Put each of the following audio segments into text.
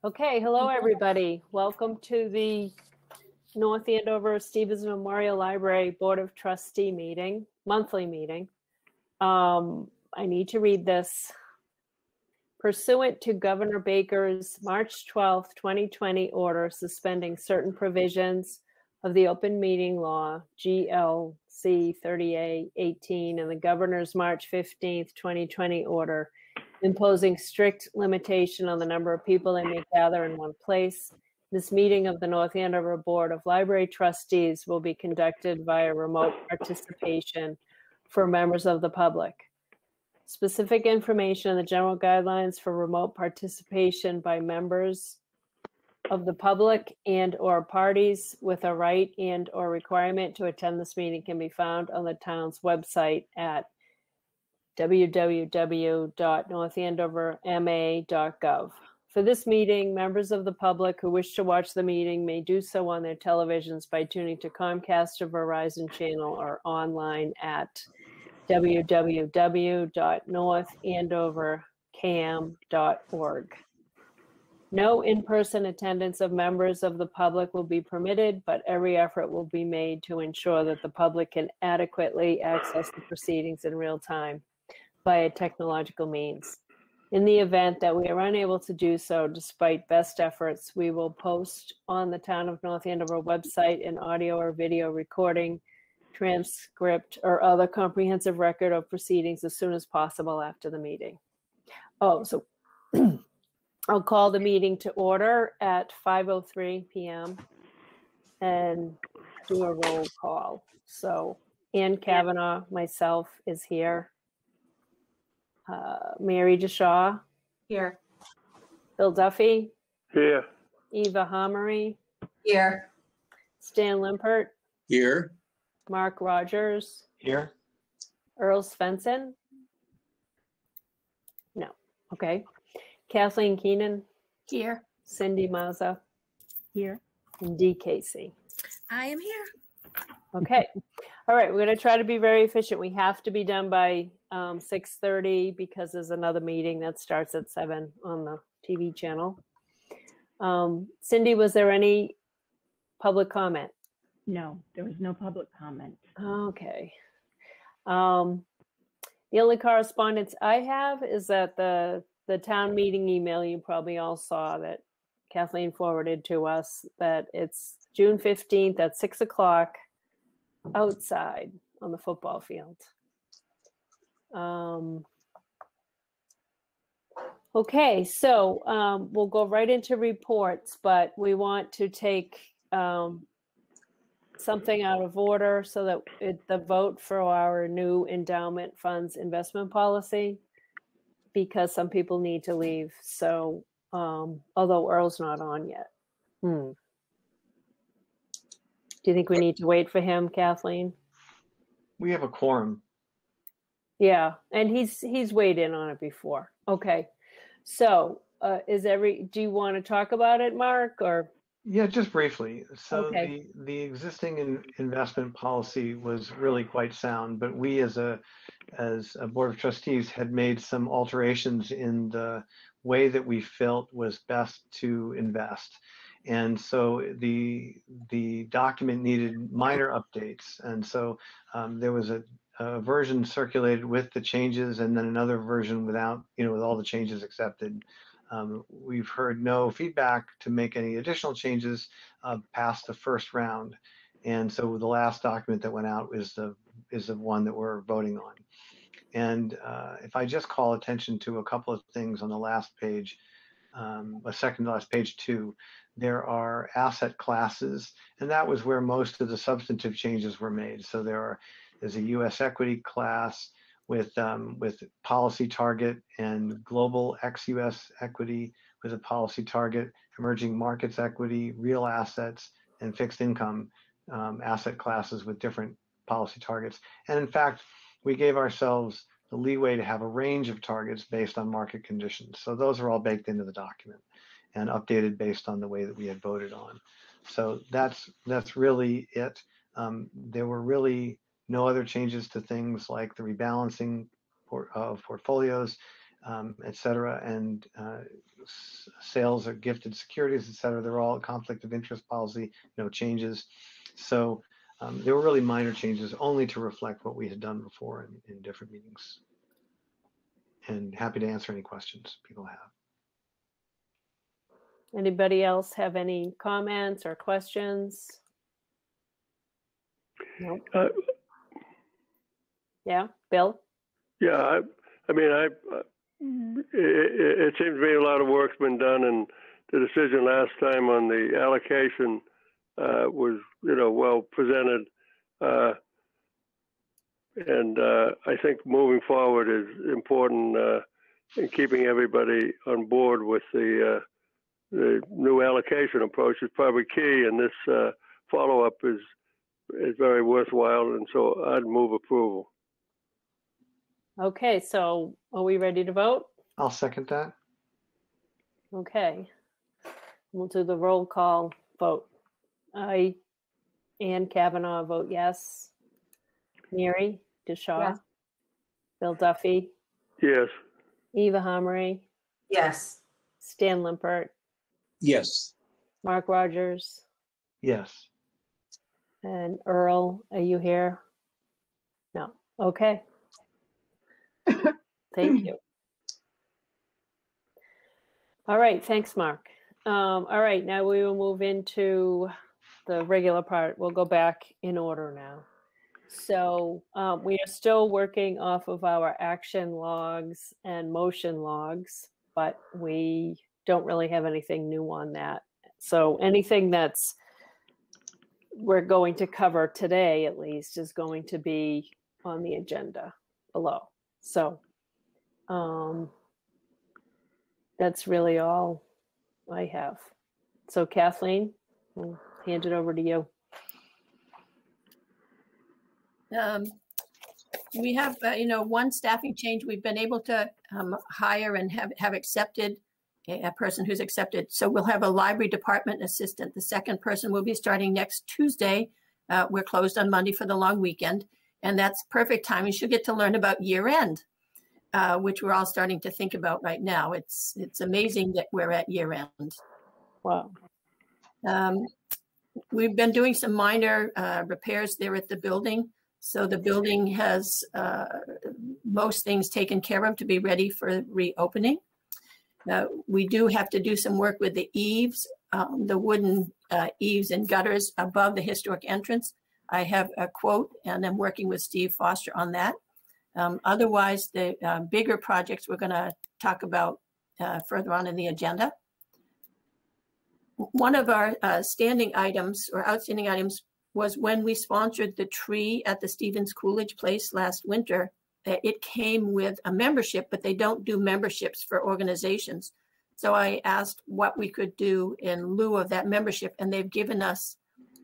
Okay, hello everybody. Welcome to the North Andover Stevens Memorial Library Board of Trustee meeting, monthly meeting. I need to read this. Pursuant to Governor Baker's March 12th, 2020 order suspending certain provisions of the open meeting law, GLC 3818, and the Governor's March 15th, 2020 order imposing strict limitation on the number of people they may gather in one place. This meeting of the North Andover Board of Library Trustees will be conducted via remote participation for members of the public. Specific information and the general guidelines for remote participation by members of the public and or parties with a right and or requirement to attend this meeting can be found on the town's website at www.northandoverma.gov. For this meeting, members of the public who wish to watch the meeting may do so on their televisions by tuning to Comcast or Verizon channel or online at www.northandovercam.org. No in-person attendance of members of the public will be permitted, but every effort will be made to ensure that the public can adequately access the proceedings in real time via technological means. In the event that we are unable to do so, despite best efforts, we will post on the Town of North Andover website an audio or video recording, transcript, or other comprehensive record of proceedings as soon as possible after the meeting. Oh, so I'll call the meeting to order at 5:03 p.m. and do a roll call. So Ann Kavanaugh, myself, is here. Mary DeShaw. Here. Bill Duffy. Here. Eva Homery. Here. Stan Limpert. Here. Mark Rogers. Here. Earl Svensson. No. Okay. Kathleen Keenan. Here. Cindy Mazza. Here. And Dee Casey. I am here. Okay. All right. We're going to try to be very efficient. We have to be done by 6:30 because there's another meeting that starts at 7 on the TV channel. Cindy, was there any public comment? No, there was no public comment. Okay. The only correspondence I have is that the town meeting email you probably all saw that Kathleen forwarded to us, that it's June 15th at 6 o'clock outside on the football field. Okay, so we'll go right into reports, but we want to take something out of order so that the vote for our new endowment funds investment policy, because some people need to leave. So, although Earl's not on yet. Do you think we need to wait for him, Kathleen? We have a quorum. Yeah, and he's weighed in on it before. Okay, so do you want to talk about it, Mark, or? Yeah, just briefly. So okay. the existing investment policy was really quite sound, but we as a board of trustees had made some alterations in the way that we felt was best to invest. And so the document needed minor updates. And so there was a version circulated with the changes and then another version without, with all the changes accepted. We've heard no feedback to make any additional changes past the first round. And so the last document that went out is the one that we're voting on. And if I just call attention to a couple of things on the last page, second to last page 2, there are asset classes, and that was where most of the substantive changes were made. So there's a U.S. equity class with policy target, and global ex-U.S. equity with a policy target, emerging markets equity, real assets, and fixed income asset classes with different policy targets. And in fact, we gave ourselves the leeway to have a range of targets based on market conditions. So those are all baked into the document and updated based on the way that we had voted on. So that's really it. There were really no other changes to things like the rebalancing of portfolios. et cetera, and sales of gifted securities, et cetera. They're all conflict of interest policy, no changes. So there were really minor changes only to reflect what we had done before in different meetings. And happy to answer any questions people have. Anybody else have any comments or questions? No. Yeah, Bill? Yeah, I mean, it seems to me a lot of work's been done, and the decision last time on the allocation was, well presented. And I think moving forward is important in keeping everybody on board with the new allocation approach is probably key, and this follow-up is very worthwhile, and so I'd move approval. Okay, so are we ready to vote? I'll second that. Okay. We'll do the roll call vote. I, Ann Kavanaugh, vote yes. Mary DeShaw? Yes. Bill Duffy? Yes. Eva Homrey? Yes. Stan Limpert? Yes. Mark Rogers? Yes. And Earl, are you here? No. Okay. Thank you. All right. Thanks, Mark. All right. Now we will move into the regular part. We'll go back in order now. So we are still working off of our action logs and motion logs, but we don't really have anything new on that. So anything that's we're going to cover today, at least, is going to be on the agenda below. So that's really all I have. So Kathleen, I'll hand it over to you. We have, one staffing change. We've been able to hire and have accepted a person who's accepted. So we'll have a library department assistant. The second person will be starting next Tuesday. We're closed on Monday for the long weekend, and that's perfect timing. She'll get to learn about year end, which we're all starting to think about right now. It's amazing that we're at year end. Wow. We've been doing some minor repairs there at the building. So the building has most things taken care of to be ready for reopening. We do have to do some work with the eaves, the wooden eaves and gutters above the historic entrance. I have a quote, and I'm working with Steve Foster on that. Otherwise, the bigger projects we're going to talk about further on in the agenda. One of our standing items or outstanding items was when we sponsored the tree at the Stevens Coolidge Place last winter. It came with a membership, but they don't do memberships for organizations. So I asked what we could do in lieu of that membership, and they've given us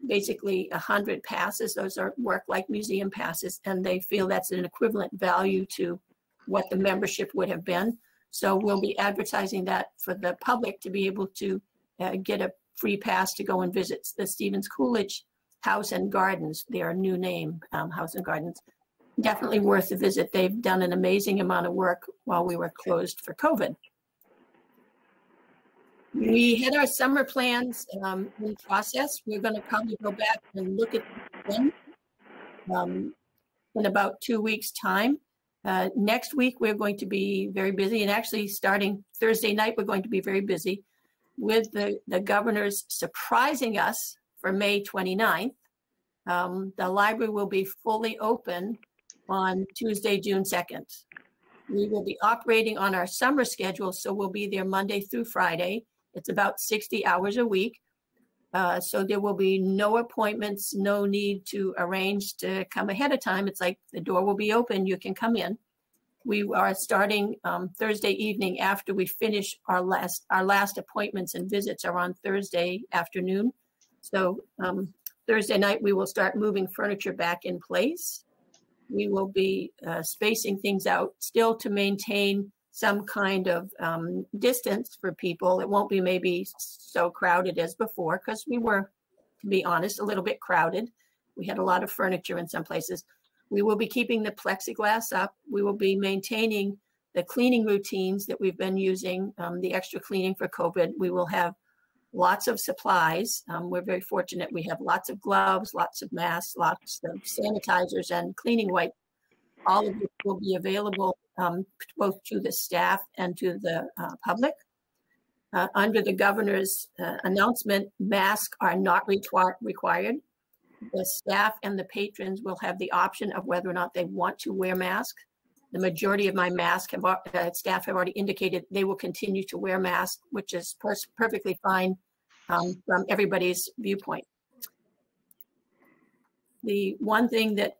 basically 100 passes. Those are work like museum passes, and they feel that's an equivalent value to what the membership would have been. So we'll be advertising that for the public to be able to get a free pass to go and visit the Stevens Coolidge House and Gardens, their new name, House and Gardens. Definitely worth a visit. They've done an amazing amount of work while we were closed for COVID. We had our summer plans in process. We're going to probably go back and look at them in about 2 weeks' time. Next week, we're going to be very busy, and actually starting Thursday night, we're going to be very busy with the governors surprising us for May 29th. The library will be fully open on Tuesday, June 2nd. We will be operating on our summer schedule, so we'll be there Monday through Friday. It's about 60 hours a week. So there will be no appointments, no need to arrange to come ahead of time. It's like the door will be open, you can come in. We are starting Thursday evening after we finish our last appointments and visits are on Thursday afternoon. So Thursday night, we will start moving furniture back in place. We will be spacing things out still to maintain some kind of distance for people. It won't be maybe so crowded as before, because we were, to be honest, a little bit crowded. We had a lot of furniture in some places. We will be keeping the plexiglass up. We will be maintaining the cleaning routines that we've been using, the extra cleaning for COVID. We will have lots of supplies. We're very fortunate. We have lots of gloves, lots of masks, lots of sanitizers and cleaning wipes. All of which will be available both to the staff and to the public. Under the governor's announcement, masks are not required. The staff and the patrons will have the option of whether or not they want to wear masks. The majority of my staff have already indicated they will continue to wear masks, which is perfectly fine from everybody's viewpoint. The one thing that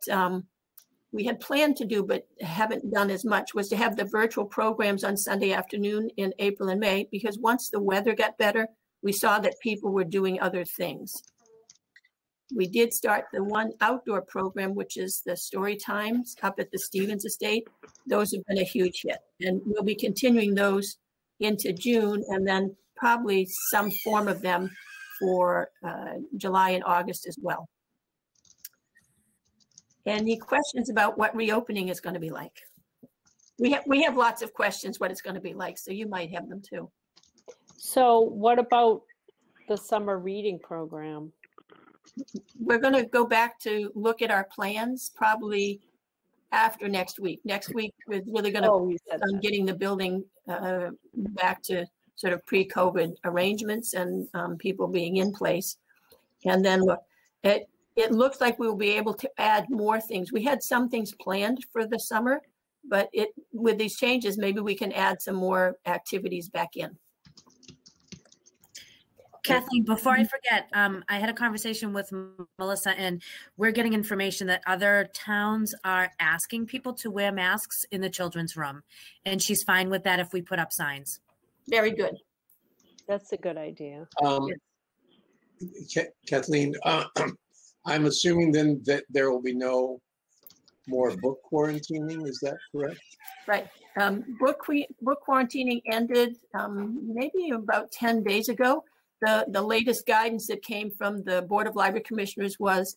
we had planned to do but haven't done as much was to have the virtual programs on Sunday afternoon in April and May, because once the weather got better, we saw that people were doing other things. We did start the one outdoor program, which is the story times up at the Stevens Estate. Those have been a huge hit, and we'll be continuing those into June, and then probably some form of them for July and August as well. Any questions about what reopening is going to be like? We have lots of questions what it's going to be like, so you might have them too. So what about the summer reading program? We're going to go back to look at our plans probably after next week. Next week, we're really going to focus on getting the building back to sort of pre-COVID arrangements and people being in place. And then look, it looks like we will be able to add more things. We had some things planned for the summer, but with these changes, maybe we can add some more activities back in. Kathleen, before I forget, I had a conversation with Melissa, and we're getting information that other towns are asking people to wear masks in the children's room, and she's fine with that if we put up signs. Very good. That's a good idea. Kathleen, I'm assuming then that there will be no more book quarantining. Is that correct? Right. Book quarantining ended maybe about 10 days ago. The latest guidance that came from the Board of Library Commissioners was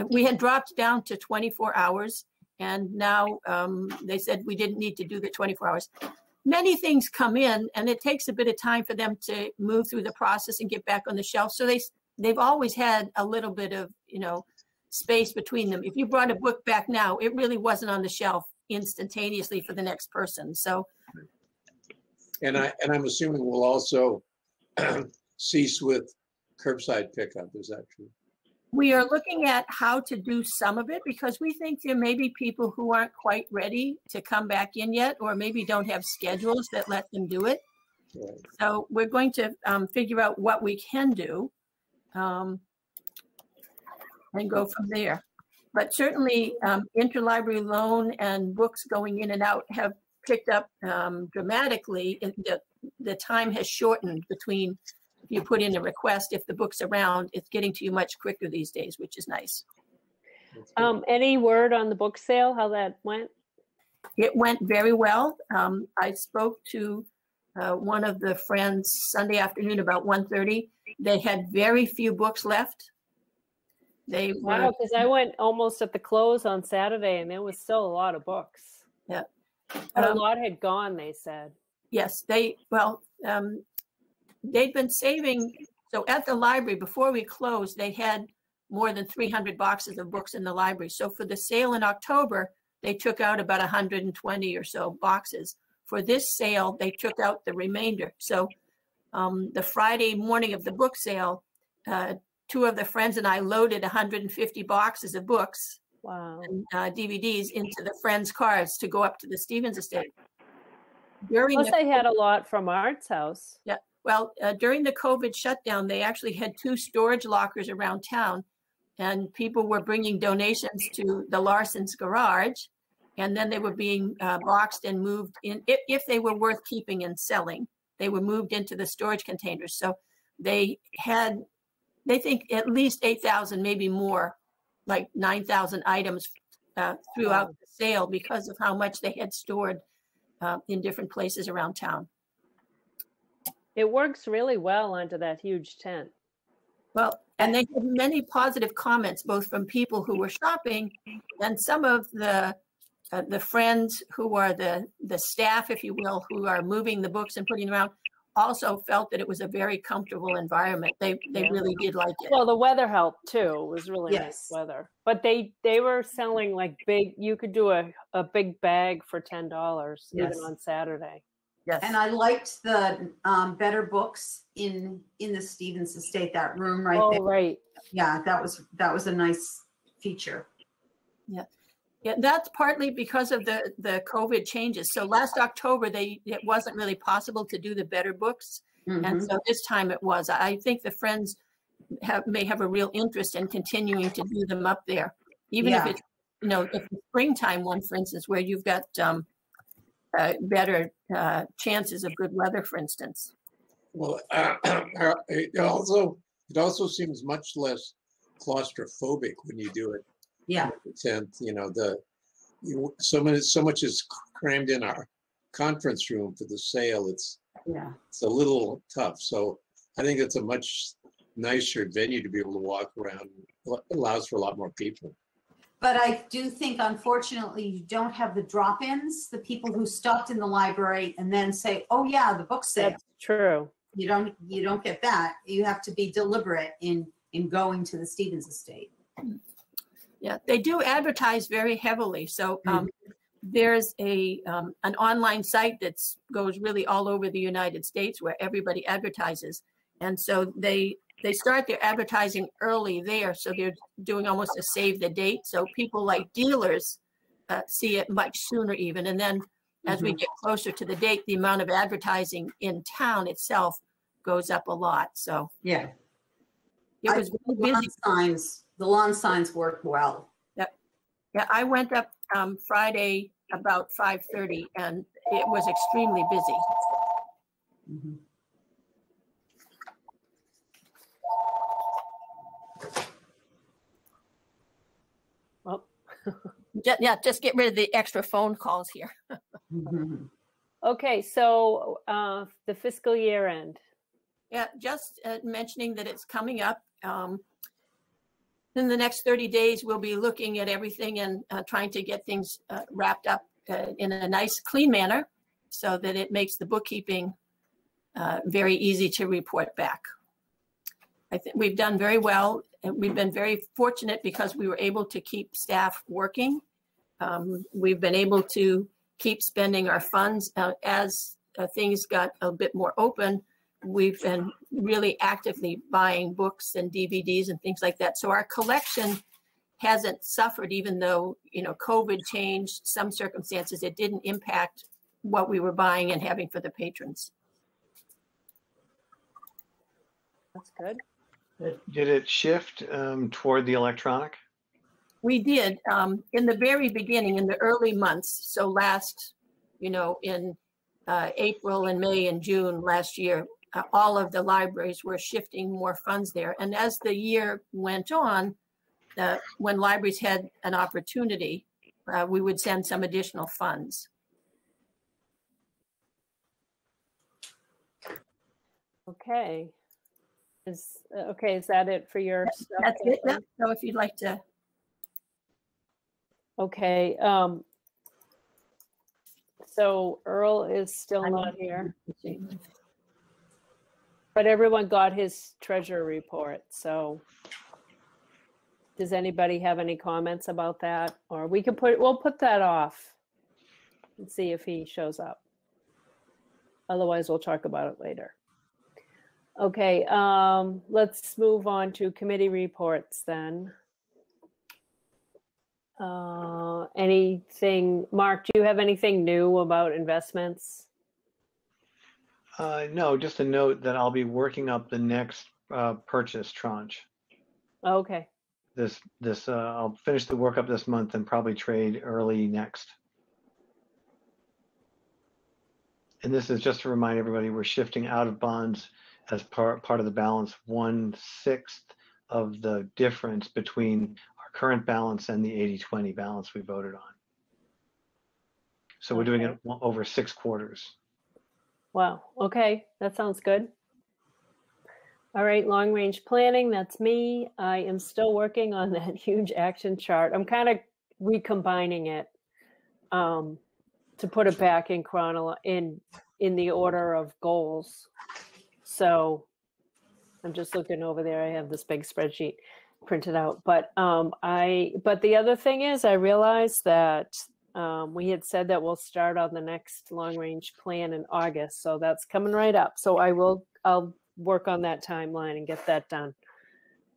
we had dropped down to 24 hours, and now they said we didn't need to do the 24 hours. Many things come in, and it takes a bit of time for them to move through the process and get back on the shelf. So they've always had a little bit of, space between them. If you brought a book back now, it really wasn't on the shelf instantaneously for the next person. So, and I'm assuming we'll also cease with curbside pickup. Is that true? We are looking at how to do some of it, because we think there may be people who aren't quite ready to come back in yet, or maybe don't have schedules that let them do it. Right. So we're going to figure out what we can do and go from there. But certainly interlibrary loan and books going in and out have picked up dramatically. The time has shortened between you put in a request, if the book's around, it's getting to you much quicker these days, which is nice. Any word on the book sale, how that went? It went very well. I spoke to one of the friends Sunday afternoon about 1:30. They had very few books left. Wow, because I went almost at the close on Saturday, and there was still a lot of books. Yeah. But a lot had gone, they said. Yes, they'd been saving. So at the library, before we closed, they had more than 300 boxes of books in the library. So for the sale in October, they took out about 120 or so boxes. For this sale, they took out the remainder. So the Friday morning of the book sale, two of the friends and I loaded 150 boxes of books, wow, and DVDs into the friends' cars to go up to the Stevens Estate. Plus, they had a lot from Art's house. Yeah. Well, during the COVID shutdown, they actually had 2 storage lockers around town, and people were bringing donations to the Larson's garage, and then they were being boxed and moved in. If they were worth keeping and selling, they were moved into the storage containers. So they think at least 8,000, maybe more, like 9,000 items throughout the sale because of how much they had stored in different places around town. It works really well under that huge tent. Well, and they had many positive comments, both from people who were shopping and some of the the friends who are the staff, if you will, who are moving the books and putting them around, also felt that it was a very comfortable environment. They Yeah. really did like it. Well, the weather helped too. It was really nice Yes. weather. But they were selling like big, you could do a big bag for $10 Yes. even on Saturday. Yes. And I liked the better books in the Stevens Estate, that room right Oh, there. right. Yeah, that was a nice feature. Yeah, that's partly because of the COVID changes. So last October, it wasn't really possible to do the better books. And Mhm. so this time it was. I think the friends may have a real interest in continuing to do them up there. Even if Yeah. it's, if the springtime one, for instance, where you've got better chances of good weather, for instance. Well, it also seems much less claustrophobic when you do it. Yeah. So much is crammed in our conference room for the sale. It's a little tough. So I think it's a much nicer venue to be able to walk around. It allows for a lot more people. But I do think, unfortunately, you don't have the drop-ins, the people who stopped in the library and then say, "Oh yeah, the book sale." That's true. You don't get that. You have to be deliberate in going to the Stevens Estate. Yeah, they do advertise very heavily. So there's an online site that goes really all over the United States where everybody advertises. And so they start their advertising early there. So they're doing almost a save the date. So people like dealers see it much sooner even. And then as we get closer to the date, the amount of advertising in town itself goes up a lot. So Yeah. it was very busy. The lawn signs work well. Yeah, I went up Friday about 5:30 and it was extremely busy. Mhm. Well, Just get rid of the extra phone calls here. Mhm. okay, so the fiscal year end. Yeah, just mentioning that it's coming up. In the next 30 days, we'll be looking at everything and trying to get things wrapped up in a nice, clean manner so that it makes the bookkeeping very easy to report back. I think we've done very well. And we've been very fortunate because we were able to keep staff working. We've been able to keep spending our funds as things got a bit more open. We've been really actively buying books and DVDs and things like that. So our collection hasn't suffered, even though, COVID changed some circumstances. It didn't impact what we were buying and having for the patrons. That's good. Did it shift toward the electronic? We did in the very beginning, in the early months. So last, in April and May and June last year, all of the libraries were shifting more funds there. And as the year went on, when libraries had an opportunity, we would send some additional funds. Okay. Is that it for your stuff? That's it. Yeah. So if you'd like to. Okay. So Earl is still not here, but everyone got his treasurer report. So does anybody have any comments about that? Or we'll put that off and see if he shows up. Otherwise, we'll talk about it later. Okay, let's move on to committee reports then. Anything, Mark, do you have anything new about investments? No, just a note that I'll be working up the next purchase tranche. Okay. I'll finish the work up this month and probably trade early next. And this is just to remind everybody, we're shifting out of bonds as part of the balance, 1/6 of the difference between our current balance and the 80-20 balance we voted on. So we're doing it over 6 quarters. Wow. Okay. That sounds good. All right. Long range planning. That's me. I am still working on that huge action chart. I'm kind of recombining it. to put it back in in the order of goals. So I'm just looking over there. I have this big spreadsheet printed out, but the other thing is I realized that we had said that we'll start on the next long range plan in August. So that's coming right up. So I'll work on that timeline and get that done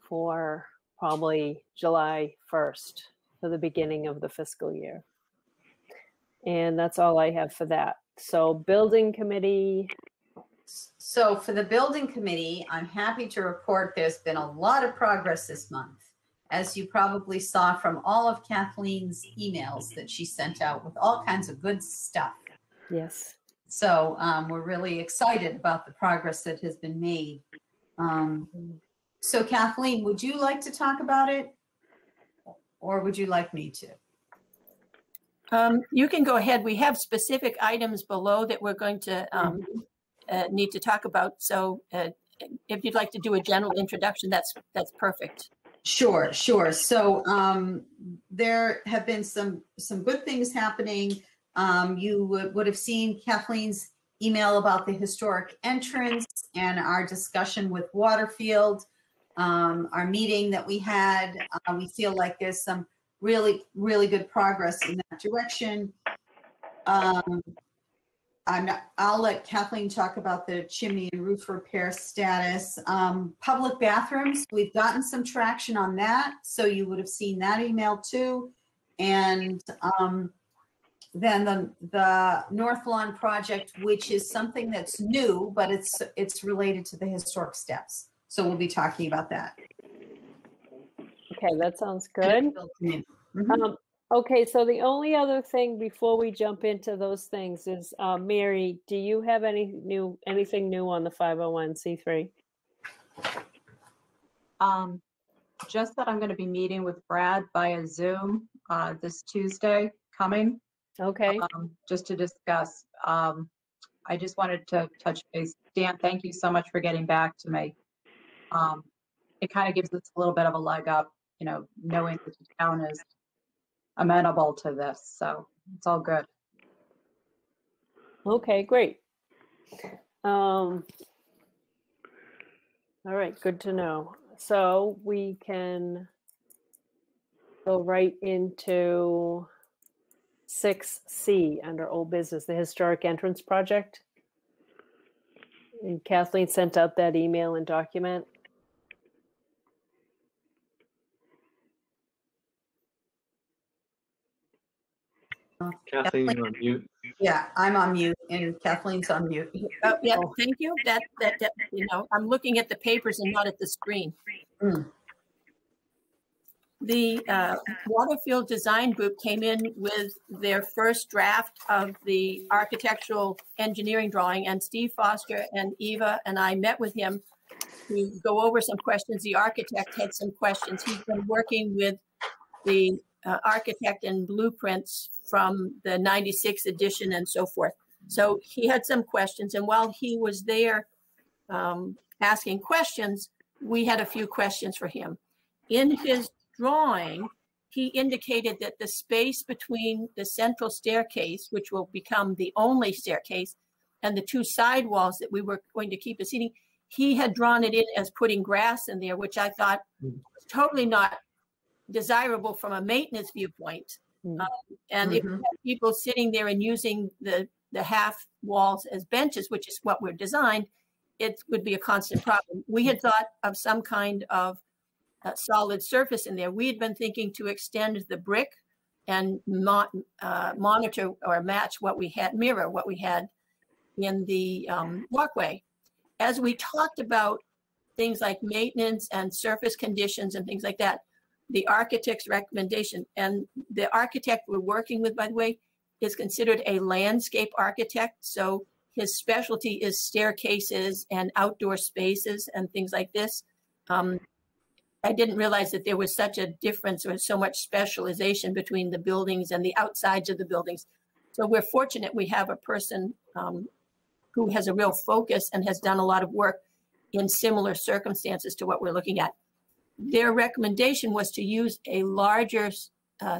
for probably July 1st for the beginning of the fiscal year. And that's all I have for that. So building committee. So for the building committee, I'm happy to report there's been a lot of progress this month, as you probably saw from all of Kathleen's emails that she sent out with all kinds of good stuff. Yes. So we're really excited about the progress that has been made. So Kathleen, would you like to talk about it, or would you like me to? You can go ahead. We have specific items below that we're going to need to talk about. So if you'd like to do a general introduction, that's perfect. Sure. So there have been some good things happening. You would have seen Kathleen's email about the historic entrance and our discussion with Waterfield, our meeting that we had. We feel like there's some really good progress in that direction. I'll let Kathleen talk about the chimney and roof repair status. Public bathrooms, we've gotten some traction on that, so you would have seen that email too. And then the North Lawn project, which is something that's new, but it's related to the historic steps. So we'll be talking about that. Okay, that sounds good. Mm-hmm. Okay, so the only other thing before we jump into those things is, Mary, do you have anything new on the 501c3? Just that I'm going to be meeting with Brad via Zoom this Tuesday coming. Okay. Just to discuss. I just wanted to touch base. Dan, thank you so much for getting back to me. It kind of gives us a little bit of a leg up, knowing that the town is amenable to this, so it's all good. Okay, great. All right, good to know. So we can go right into 6C under old business, the historic entrance project. And Kathleen sent out that email and document. Kathleen, you're on mute. Yeah, I'm on mute and Kathleen's on mute. Yeah, thank you. That I'm looking at the papers and not at the screen. The Waterfield Design Group came in with their first draft of the architectural engineering drawing, and Steve Foster and Eva and I met with him to go over some questions. The architect had some questions. He's been working with the architect and blueprints from the 96 edition and so forth. So he had some questions, and while he was there asking questions, we had a few questions for him. In his drawing, he indicated that the space between the central staircase, which will become the only staircase, and the two side walls that we were going to keep as seating, he had drawn it in as putting grass in there, which I thought was totally not desirable from a maintenance viewpoint. And if you have people sitting there and using the half walls as benches, which is what we're designed, it would be a constant problem. We had thought of some kind of solid surface in there. We had been thinking to extend the brick and monitor or match what we had, mirror what we had in the walkway. As we talked about things like maintenance and surface conditions and things like that, the architect's recommendation, and the architect we're working with, by the way, is considered a landscape architect. So his specialty is staircases and outdoor spaces and things like this. I didn't realize that there was such a difference or so much specialization between the buildings and the outsides of the buildings. So we're fortunate we have a person who has a real focus and has done a lot of work in similar circumstances to what we're looking at. Their recommendation was to use a larger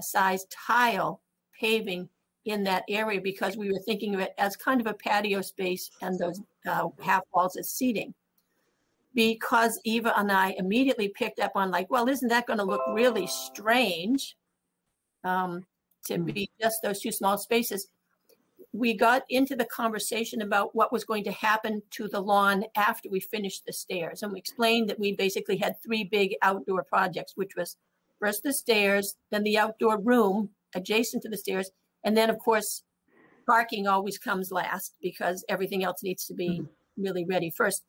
size tile paving in that area because we were thinking of it as kind of a patio space and those half walls as seating. Because Eva and I immediately picked up on like, well, isn't that going to look really strange to be just those two small spaces? We got into the conversation about what was going to happen to the lawn after we finished the stairs. And we explained that we basically had 3 big outdoor projects, which was first the stairs, then the outdoor room adjacent to the stairs. And then, of course, parking always comes last because everything else needs to be really ready first.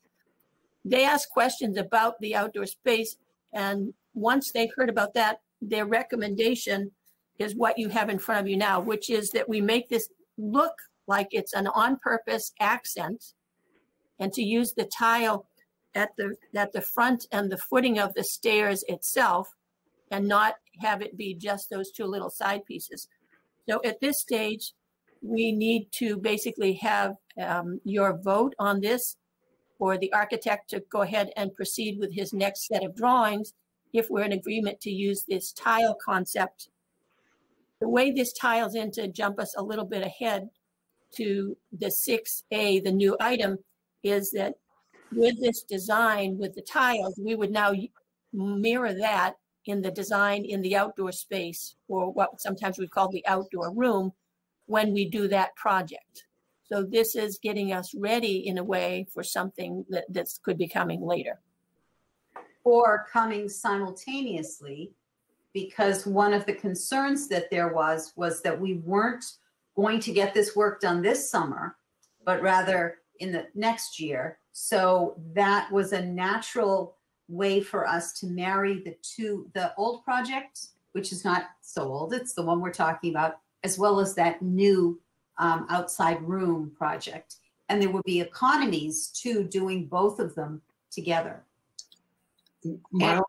They asked questions about the outdoor space. And once they heard about that, their recommendation is what you have in front of you now, which is that we make this look like it's an on-purpose accent, and to use the tile at the front and the footing of the stairs itself, and not have it be just those 2 little side pieces. So at this stage, we need to basically have your vote on this, for the architect to go ahead and proceed with his next set of drawings if we're in agreement to use this tile concept. The way this tiles in, to jump us a little bit ahead to the 6A, the new item, is that with this design, with the tiles, we would now mirror that in the design in the outdoor space, or what sometimes we call the outdoor room, when we do that project. So this is getting us ready in a way for something that could be coming later. Or coming simultaneously, because one of the concerns that there was that we weren't going to get this work done this summer, but rather in the next year. So that was a natural way for us to marry the old project, which is not so old, it's the one we're talking about, as well as that new outside room project. And there would be economies too doing both of them together. My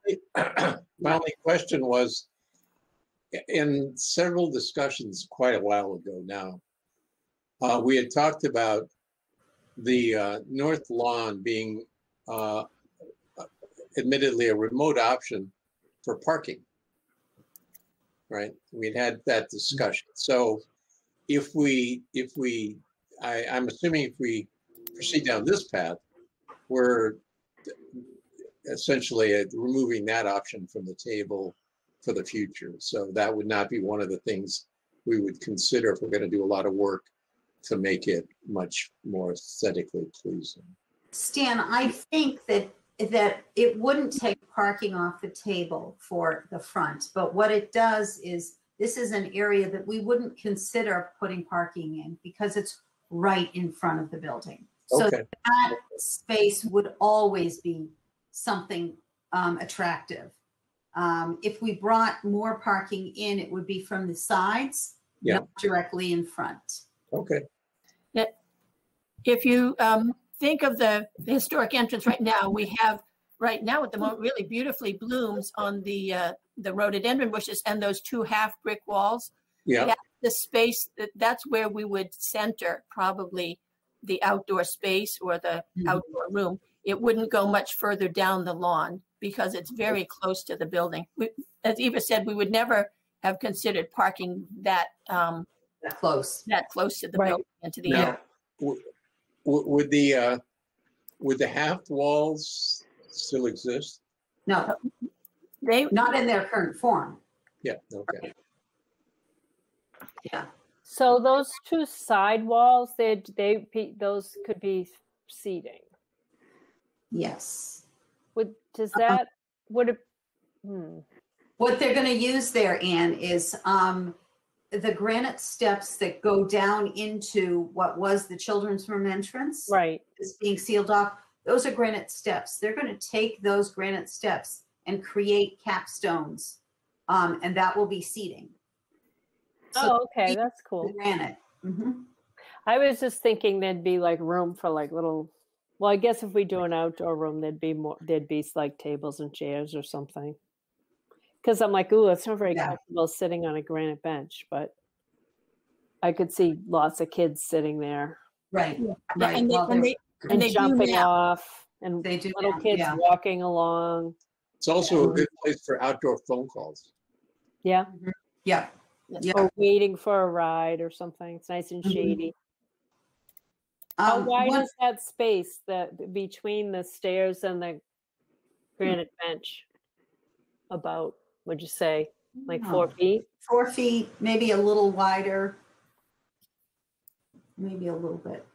only question was, in several discussions quite a while ago now, we had talked about the north lawn being admittedly a remote option for parking, right? We'd had that discussion. So I'm assuming if we proceed down this path, we're essentially removing that option from the table for the future. So that would not be one of the things we would consider if we're going to do a lot of work to make it much more aesthetically pleasing. Stan, I think that it wouldn't take parking off the table for the front, but what it does is this is an area that we wouldn't consider putting parking in because it's right in front of the building. So Okay. That space would always be something attractive. If we brought more parking in, it would be from the sides, not directly in front. Okay. If you think of the historic entrance right now, we have right now at the moment really beautifully blooms on the rhododendron bushes and those 2 half brick walls. Yeah. That's the space that's where we would center probably the outdoor space or the outdoor room. It wouldn't go much further down the lawn because it's very close to the building. As Eva said, we would never have considered parking that close to the building and to the end. Would the half walls still exist? No, they not in their current form. Yeah. Okay. Yeah. So those 2 side walls, those could be seating. Yes. What they're going to use there, Anne, is the granite steps that go down into what was the children's room entrance. Right. Is being sealed off. Those are granite steps. They're going to take those granite steps and create capstones, and that will be seating. So okay, that's cool. Granite. I was just thinking there'd be like room for like little. Well, I guess if we do an outdoor room, there'd be like tables and chairs or something. Because I'm like, ooh, it's not very comfortable sitting on a granite bench, but I could see lots of kids sitting there. Right. Yeah. Right. And they jumping off, and they do little kids walking along. It's also a good place for outdoor phone calls. Yeah. Yeah. Yes. or waiting for a ride or something. It's nice and shady. How wide is that space that between the stairs and the granite bench? About, would you say, like 4 feet? 4 feet, maybe a little wider, maybe a little bit.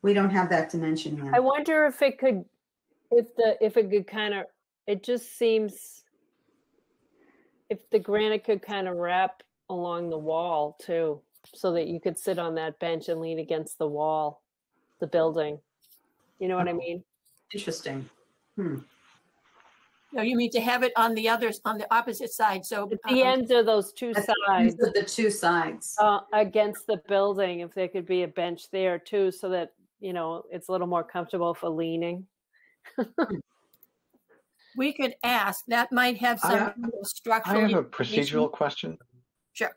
We don't have that dimension I here. wonder if it could, if it could kind of, it just seems, if the granite could kind of wrap along the wall too, so that you could sit on that bench and lean against the wall, the building. You know what I mean? Interesting. No, you mean to have it on the opposite side, so. At the ends of those two sides. The two sides. Against the building, if there could be a bench there too, so that, you know, it's a little more comfortable for leaning. We could ask, that might have some structural. I have a procedural question. Sure.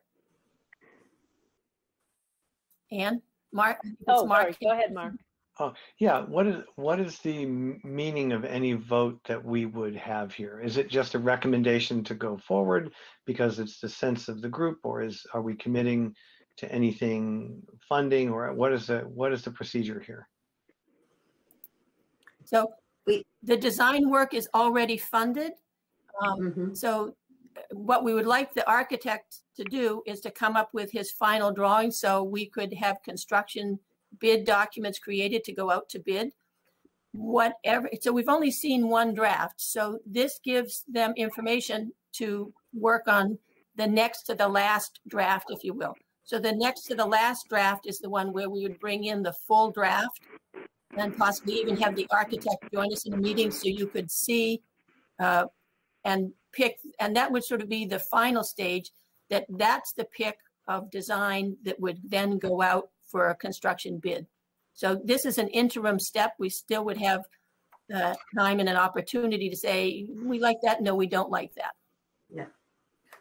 Ann? Mark? Oh, Mark. Go ahead, Mark. Oh, yeah. What is the meaning of any vote that we would have here? Is it just a recommendation to go forward because it's the sense of the group, or are we committing to anything funding, or what is the procedure here? So the design work is already funded. So what we would like the architect to do is to come up with his final drawing so we could have construction bid documents created to go out to bid. Whatever. So we've only seen one draft. So this gives them information to work on the next to the last draft, if you will. So the next to the last draft is the one where we would bring in the full draft and possibly even have the architect join us in a meeting so you could see and pick, and that would sort of be the final stage, that's the pick of design that would then go out for a construction bid. So this is an interim step. We still would have time and an opportunity to say, we like that, no, we don't like that. Yeah.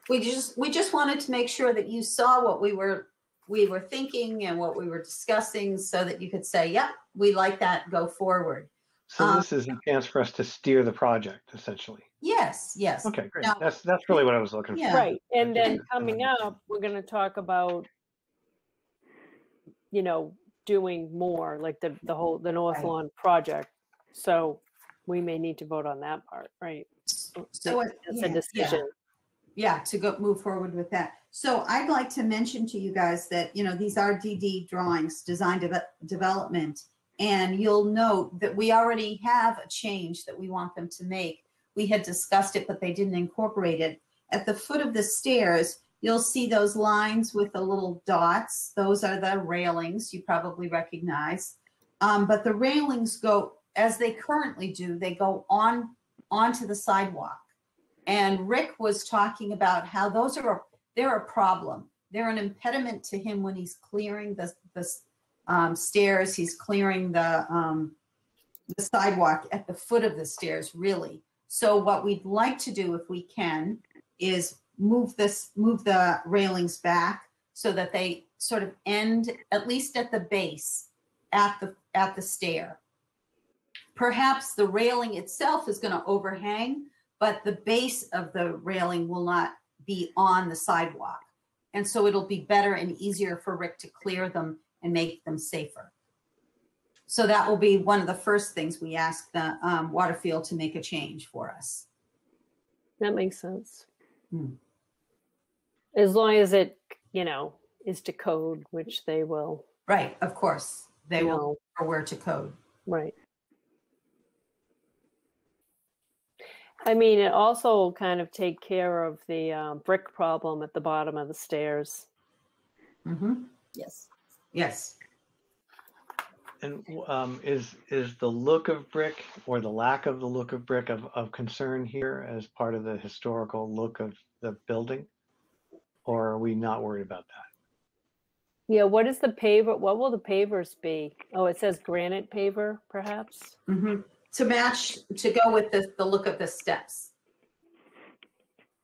We just wanted to make sure that you saw what we were thinking and what we were discussing so that you could say, yeah, we like that, go forward. So this is a chance for us to steer the project, essentially. Yes, yes. Okay, great. Now, That's really what I was looking for. Right. And then coming up, we're going to talk about, you know, doing more, like the North Lawn project. So we may need to vote on that part, right? So it's a decision. Yeah, to move forward with that. So I'd like to mention to you guys that, you know, these are DD drawings, design development, and you'll note that we already have a change that we want them to make. We had discussed it, but they didn't incorporate it. At the foot of the stairs, you'll see those lines with the little dots. Those are the railings you probably recognize. But the railings go, as they currently do, they go onto the sidewalk. And Rick was talking about how they're a problem. They're an impediment to him when he's clearing the stairs. He's clearing the sidewalk at the foot of the stairs, really. So what we'd like to do, if we can, is move the railings back so that they sort of end at least at the base at the stair. Perhaps the railing itself is going to overhang, but the base of the railing will not be on the sidewalk. And so it'll be better and easier for Rick to clear them and make them safer. So that will be one of the first things we ask the Waterfield to make a change for us. That makes sense. As long as it, you know, is to code, which they will. Right, of course. They will know where to code. Right. I mean, it also will kind of take care of the brick problem at the bottom of the stairs. Yes. Yes. And is the look of brick or the lack of the look of brick of concern here as part of the historical look of the building? Or are we not worried about that? Yeah, what is the paver? What will the pavers be? Oh, it says granite paver, perhaps? To match, to go with the look of the steps.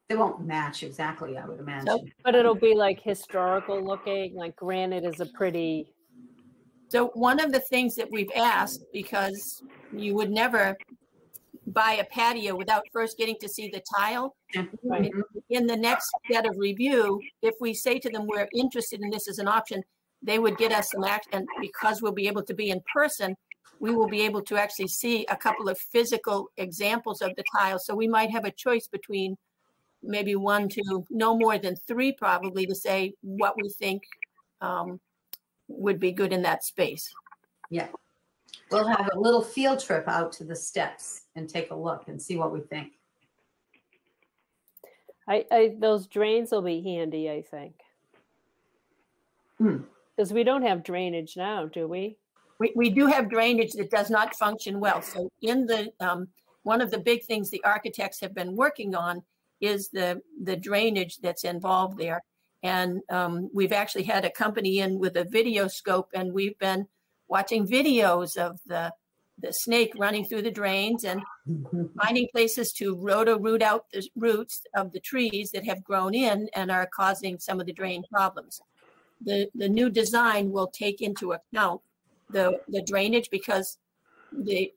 They won't match exactly, I would imagine. But it'll be like historical looking, like granite is a pretty. So one of the things that we've asked, because you would never buy a patio without first getting to see the tile. Right. In the next set of review, if we say to them, we're interested in this as an option, they would get us some action. And because we'll be able to be in person, we will be able to actually see a couple of physical examples of the tile. So we might have a choice between maybe 1 to no more than 3, probably, to say what we think would be good in that space. Yeah. We'll have a little field trip out to the steps and take a look and see what we think. Those drains will be handy, I think. Hmm. Because we don't have drainage now, do we? We do have drainage that does not function well. So in the one of the big things the architects have been working on is the drainage that's involved there. And we've actually had a company in with a video scope, and we've been watching videos of the snake running through the drains and finding places to root out the roots of the trees that have grown in and are causing some of the drain problems. The new design will take into account the drainage, because the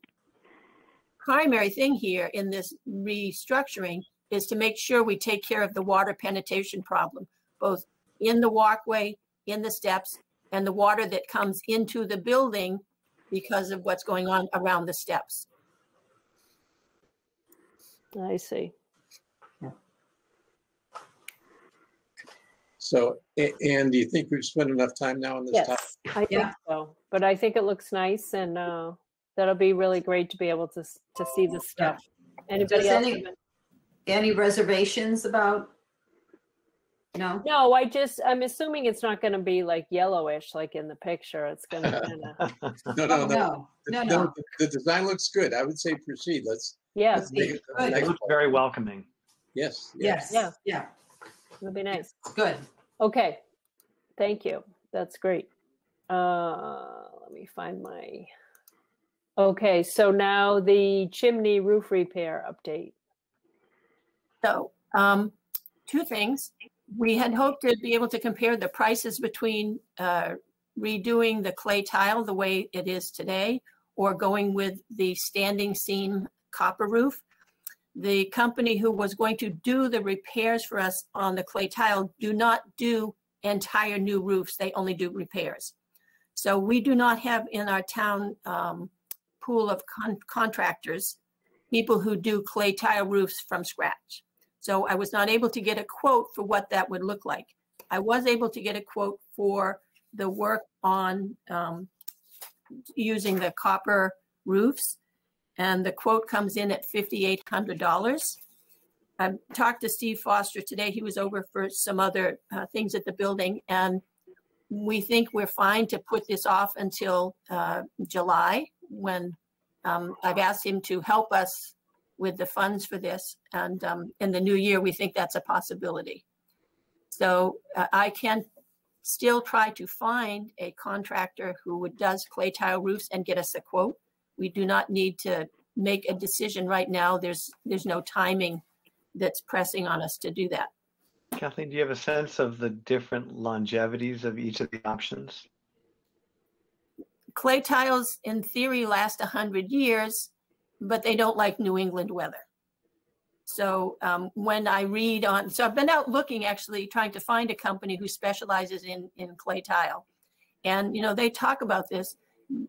primary thing here in this restructuring is to make sure we take care of the water penetration problem, both in the walkway, in the steps, and the water that comes into the building because of what's going on around the steps. I see. So, Anne, do you think we've spent enough time now on this topic? Yes, I think so. But I think it looks nice, and that'll be really great to be able to see this stuff. Anybody else? Any reservations about? No. No, I'm assuming it's not going to be like yellowish like in the picture. It's going to kind of. No. The design looks good. I would say proceed. Let's make it It looks very welcoming. Yes. Yeah. It'll be nice. Good. Okay. Thank you. That's great. Let me find my. Okay, so now the chimney roof repair update. So, 2 things. We had hoped to be able to compare the prices between redoing the clay tile the way it is today, or going with the standing seam copper roof. The company who was going to do the repairs for us on the clay tile do not do entire new roofs. They only do repairs. So we do not have in our town pool of contractors, people who do clay tile roofs from scratch. So I was not able to get a quote for what that would look like. I was able to get a quote for the work on using the copper roofs, and the quote comes in at $5,800. I talked to Steve Foster today. He was over for some other things at the building, and we think we're fine to put this off until July, when I've asked him to help us with the funds for this. And in the new year, we think that's a possibility. So I can still try to find a contractor who does clay tile roofs and get us a quote. We do not need to make a decision right now. There's no timing that's pressing on us to do that. Kathleen, do you have a sense of the different longevities of each of the options? Clay tiles, in theory, last 100 years, but they don't like New England weather. So when I read on, so I've been out looking, actually trying to find a company who specializes in clay tile. And, you know, they talk about this,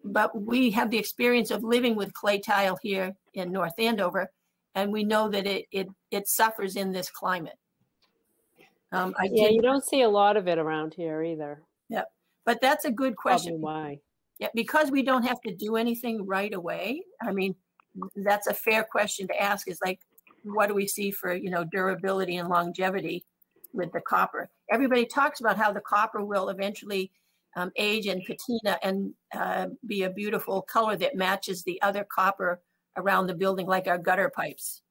but we have the experience of living with clay tile here in North Andover, and we know that it suffers in this climate. You don't see a lot of it around here either. Yeah, but that's a good question. Probably why. Yeah, because we don't have to do anything right away. I mean, that's a fair question to ask, is like, what do we see for, you know, durability and longevity with the copper? Everybody talks about how the copper will eventually age and patina and be a beautiful color that matches the other copper around the building, like our gutter pipes.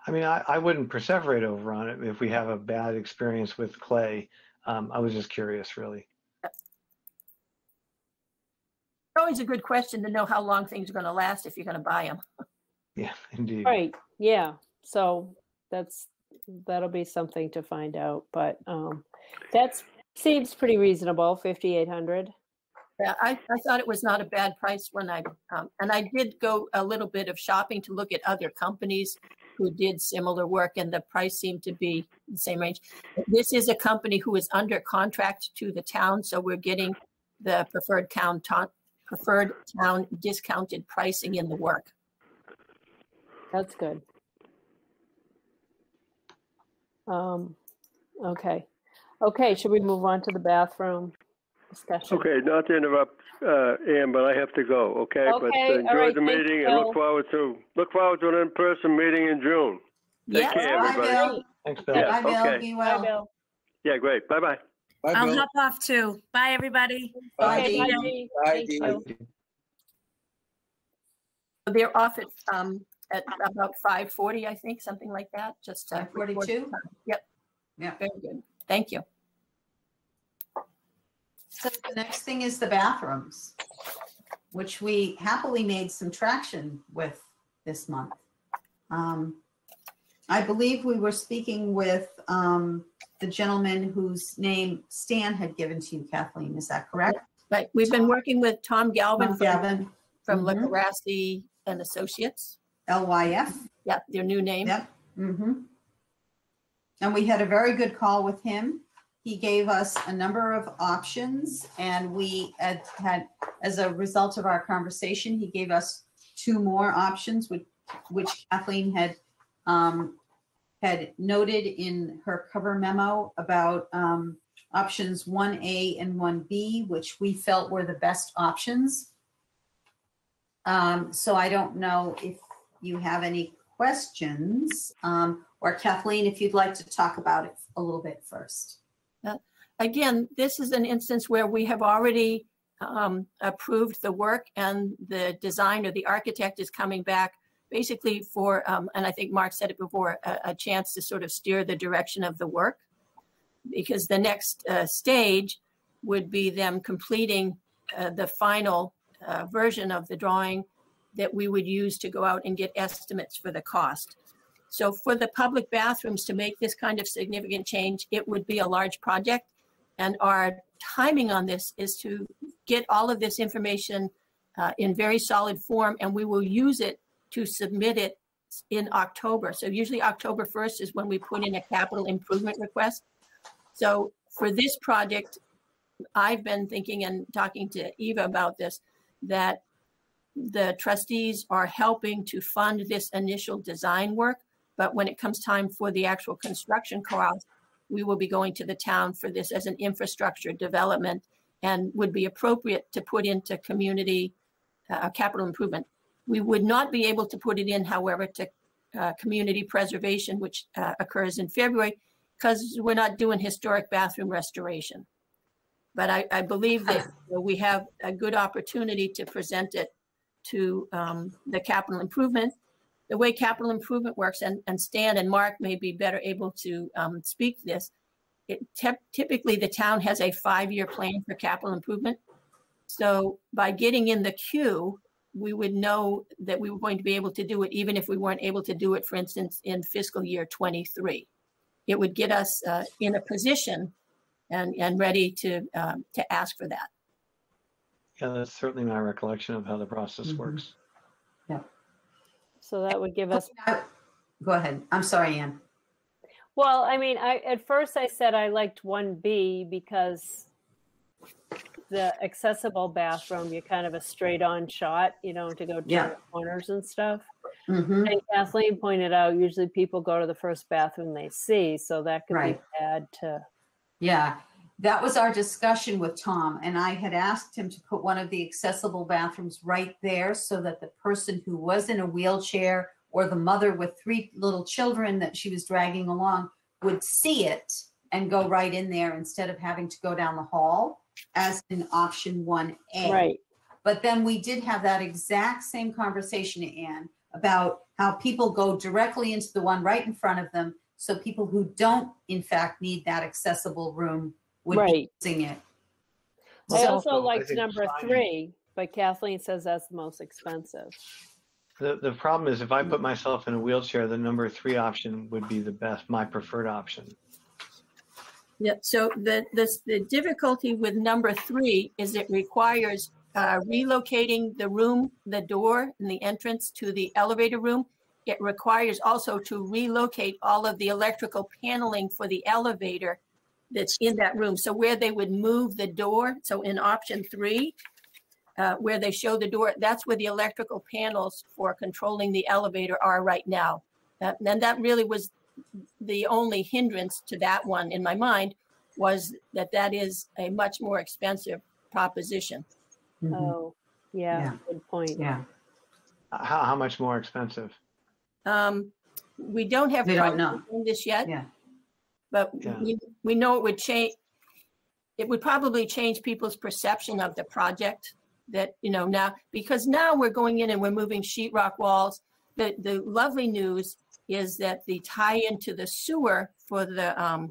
I mean, I wouldn't perseverate over on it if we have a bad experience with clay. I was just curious, really. It's always a good question to know how long things are going to last if you're going to buy them. Yeah, indeed. Right. Yeah. So that'll be something to find out. But that seems pretty reasonable. 5,800. Yeah, I thought it was not a bad price when and I did go a little bit of shopping to look at other companies who did similar work, and the price seemed to be the same range. This is a company who is under contract to the town, so we're getting the preferred town discounted pricing in the work. That's good. Okay. Okay, should we move on to the bathroom discussion? Okay, not to interrupt, Ann, but I have to go. Okay, but Okay, enjoy all right, the thank meeting you, and Bill. look forward to an in-person meeting in June. Take Yes. care, Bye, everybody. Bill. Thanks, Bill. Yeah, Bye, Bill. okay. Be Bye, well. Bill. Yeah, great. Bye-bye. Bye, I'll Bill. hop off too. Bye, everybody. Bye, Okay, Dee. bye, Dee. Dee. Bye, Thank Dee. you. They're off at about 5:40, I think, something like that. Just 5:42? Yep. Yeah. Very good. Thank you. So the next thing is the bathrooms, which we happily made some traction with this month. I believe we were speaking with the gentleman whose name Stan had given to you, Kathleen. Is that correct? Right. We've been working with Tom Galvin Gavin, from Mhm. Lacarassi and Associates. LYF. Yeah, their new name. Yep. And we had a very good call with him. He gave us a number of options, and we had, as a result of our conversation, he gave us 2 more options, which Kathleen had noted in her cover memo about options 1A and 1B, which we felt were the best options. So I don't know if you have any questions, or Kathleen, if you'd like to talk about it a little bit first. Again, this is an instance where we have already approved the work, and the designer, the architect, is coming back basically for, and I think Mark said it before, a chance to sort of steer the direction of the work, because the next stage would be them completing the final version of the drawing that we would use to go out and get estimates for the cost. So for the public bathrooms to make this kind of significant change, it would be a large project. And our timing on this is to get all of this information in very solid form, and we will use it to submit it in October. So usually October 1st is when we put in a capital improvement request. So for this project, I've been thinking and talking to Eva about this, that the trustees are helping to fund this initial design work, but when it comes time for the actual construction cost, we will be going to the town for this as an infrastructure development, and would be appropriate to put into community capital improvement. We would not be able to put it in, however, to community preservation, which occurs in February, because we're not doing historic bathroom restoration. But I believe that we have a good opportunity to present it to the capital improvement. The way capital improvement works, and Stan and Mark may be better able to speak to this, typically the town has a 5-year plan for capital improvement. So by getting in the queue, we would know that we were going to be able to do it, even if we weren't able to do it, for instance, in fiscal year 23. It would get us in a position and ready to ask for that. Yeah, that's certainly my recollection of how the process works. Yeah. So that would give us. Go ahead. I'm sorry, Ann. Well, I mean, at first I said I liked 1B because the accessible bathroom, you're kind of a straight on shot, you know, to go turn the corners and stuff. Mm-hmm. And Kathleen pointed out, usually people go to the first bathroom they see, so that could be bad to. Yeah, that was our discussion with Tom, and I had asked him to put one of the accessible bathrooms right there so that the person who was in a wheelchair or the mother with 3 little children that she was dragging along would see it and go right in there instead of having to go down the hall as in option 1A. Right. But then we did have that exact same conversation, Ann, about how people go directly into the one right in front of them. So people who don't, in fact, need that accessible room would be using it. I also liked number 3, but Kathleen says that's the most expensive. The problem is if I put myself in a wheelchair, the number 3 option would be the best, my preferred option. Yeah, so the difficulty with number 3 is it requires relocating the room, the door and the entrance to the elevator room. It requires also to relocate all of the electrical paneling for the elevator that's in that room. So where they would move the door, so in option 3, where they show the door, that's where the electrical panels for controlling the elevator are right now. And that really was the only hindrance to that one in my mind, was that is a much more expensive proposition. Oh, yeah, Yeah. good point. Yeah. How much more expensive? We don't have We don't pricing know. on this yet, Yeah. but Yeah. we know it would change. It would probably change people's perception of the project, that, you know, now, because now we're going in and we're moving sheetrock walls. The lovely news is that the tie-in to the sewer for the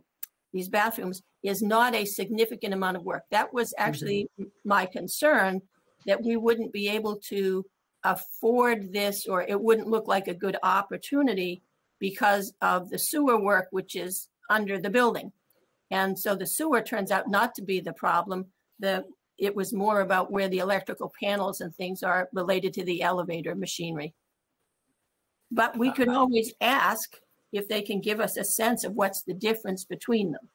these bathrooms is not a significant amount of work. That was actually my concern, that we wouldn't be able to afford this, or it wouldn't look like a good opportunity because of the sewer work, which is under the building. And so the sewer turns out not to be the problem. It was more about where the electrical panels and things are related to the elevator machinery. But we could always ask if they can give us a sense of what's the difference between them.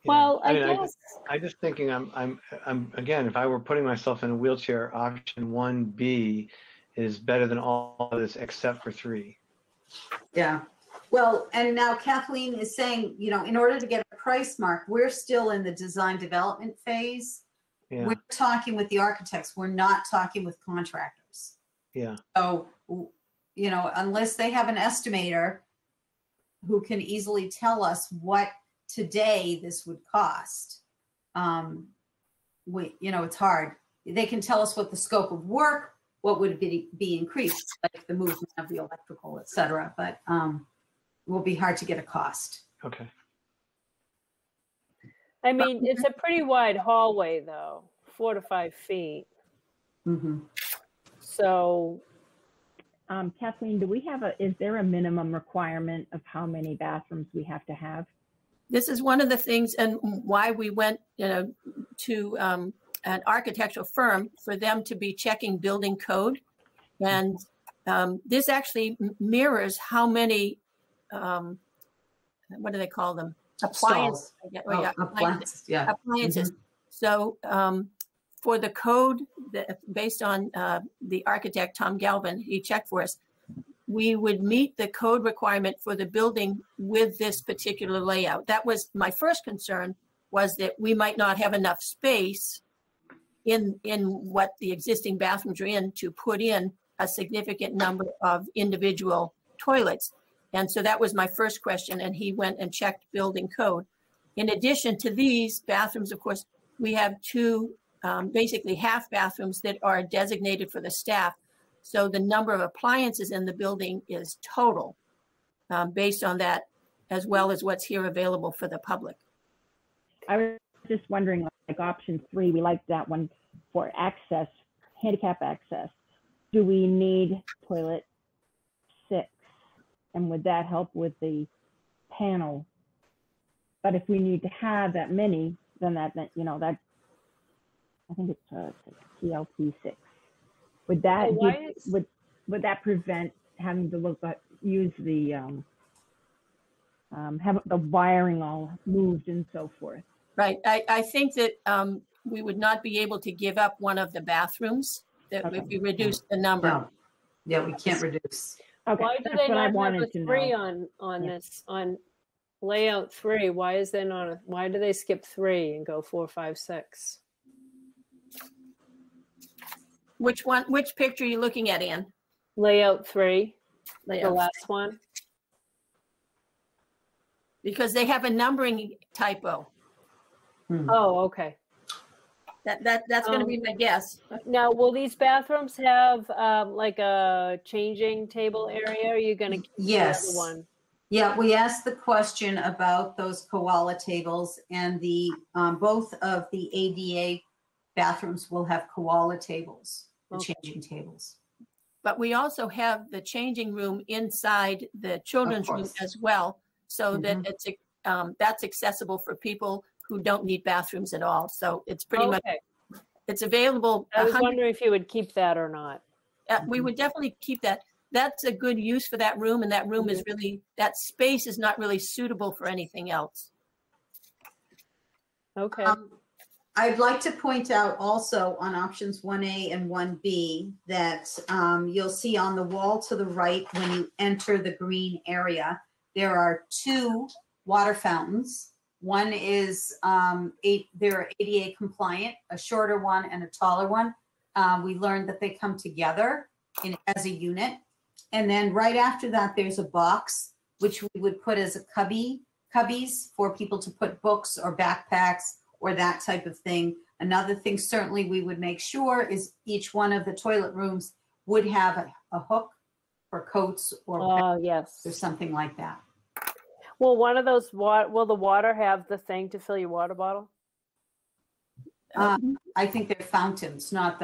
Well, I mean, guess. I just thinking I'm again, if I were putting myself in a wheelchair, option 1B is better than all of this except for 3. Yeah. Well, and now Kathleen is saying, you know, in order to get a price mark, we're still in the design development phase. Yeah. We're talking with the architects. We're not talking with contractors. Yeah. So, you know, unless they have an estimator who can easily tell us what today this would cost, you know, it's hard. They can tell us what the scope of work, what would be increased, like the movement of the electrical, et cetera, but it will be hard to get a cost. Okay. I mean, it's a pretty wide hallway, though, 4 to 5 feet. Mm-hmm. So, Kathleen, is there a minimum requirement of how many bathrooms we have to have? This is one of the things, and why we went, you know, to an architectural firm, for them to be checking building code. And this actually mirrors how many, what do they call them? Appliances. Appliances, yeah. Appliances. So for the code, based on the architect, Tom Galvin, he checked for us, we would meet the code requirement for the building with this particular layout. That was my first concern, was that we might not have enough space in what the existing bathrooms are in to put in a significant number of individual toilets. And so that was my first question, and he went and checked building code. In addition to these bathrooms, of course, we have 2 basically half bathrooms that are designated for the staff. So the number of appliances in the building is total based on that, as well as what's here available for the public. I was just wondering, like option 3, we like that one for access, handicap access. Do we need toilet 6? And would that help with the panel? But if we need to have that many, then that you know, that, I think it's TLP 6. Would that would that prevent having to use the have the wiring all moved and so forth? Right. I think that we would not be able to give up one of the bathrooms if we reduce the number. No. Yeah, we can't reduce. Okay. Why do they not have a 3 on this, on layout 3? Why is there not why do they skip 3 and go 4, 5, 6? Which picture are you looking at, Ann? Layout 3, Layout. the last one. Because they have a numbering typo. Oh, okay. That's going to be my guess. Now, will these bathrooms have like a changing table area? Or are you going to keep Yes. the other one? Yeah, we asked the question about those koala tables, and the both of the ADA bathrooms will have koala tables, the changing tables. But we also have the changing room inside the children's room as well, so that it's that's accessible for people who don't need bathrooms at all. So it's pretty much, Okay. it's available. I was wondering if you would keep that or not. We would definitely keep that. That's a good use for that room, and that room is really, that space is not really suitable for anything else. Okay. I'd like to point out also on options 1A and 1B that you'll see on the wall to the right when you enter the green area, there are 2 water fountains. One is they're ADA compliant, a shorter one and a taller one. We learned that they come together as a unit. And then right after that, there's a box, which we would put as a cubbies for people to put books or backpacks or that type of thing. Another thing certainly we would make sure is each one of the toilet rooms would have a hook for coats or yes, or something like that. Will one of those will the water have the thing to fill your water bottle? I think they're fountains, not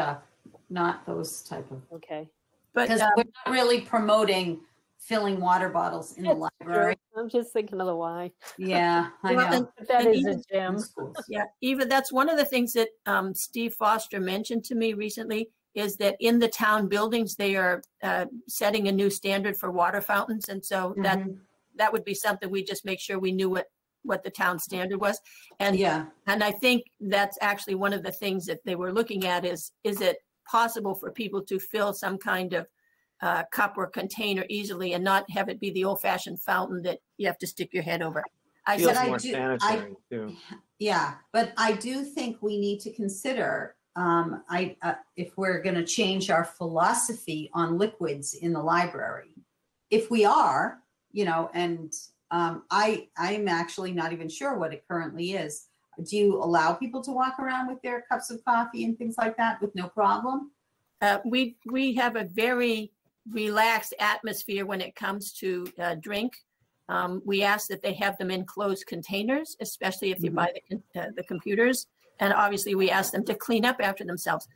those type of. Okay. But Because we're not really promoting filling water bottles in the library. I'm just thinking of the why. Yeah, I know. That is a gym. Yeah, Eva, that's one of the things that Steve Foster mentioned to me recently, is that in the town buildings, they are setting a new standard for water fountains. And so that would be something we just make sure we knew what the town standard was. And and I think that's actually one of the things that they were looking at is it possible for people to fill some kind of cup or container easily and not have it be the old-fashioned fountain that you have to stick your head over. Feels more sanitary too. Yeah, but I do think we need to consider if we're going to change our philosophy on liquids in the library. If we are, and I'm actually not even sure what it currently is. Do you allow people to walk around with their cups of coffee and things like that with no problem? We have a very relaxed atmosphere when it comes to drink. We ask that they have them in closed containers, especially if you buy the computers. And obviously we ask them to clean up after themselves.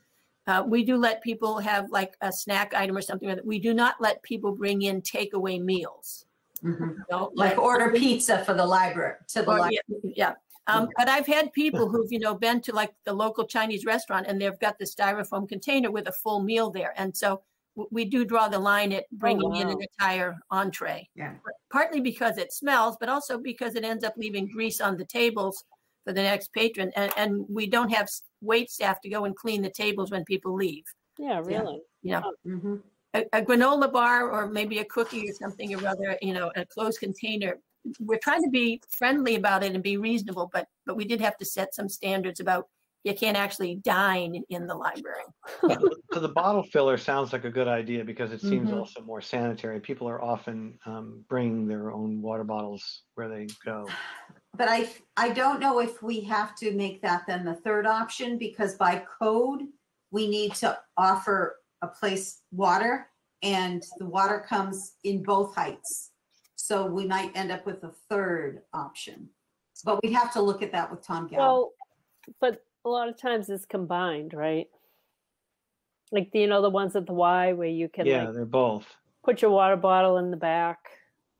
We do let people have like a snack item or something like that. We do not let people bring in takeaway meals. Like order pizza for the library, Yeah. But I've had people who've, been to like the local Chinese restaurant and they've got the styrofoam container with a full meal there. And so we do draw the line at bringing in an entire entree. Yeah. Partly because it smells, but also because it ends up leaving grease on the tables for the next patron. And we don't have wait staff to go and clean the tables when people leave. Yeah, really. A granola bar or maybe a cookie or something or other, a closed container. We're trying to be friendly about it and be reasonable, but we did have to set some standards about you can't actually dine in the library. So the bottle filler sounds like a good idea because it seems also more sanitary. People are often bringing their own water bottles where they go. But I don't know if we have to make that then the third option, because by code, we need to offer a place water, and the water comes in both heights. So we might end up with a third option, but we'd have to look at that with Tom Gala. Well, but a lot of times it's combined, right? Like, the ones at the Y where you can they're both. Put your water bottle in the back,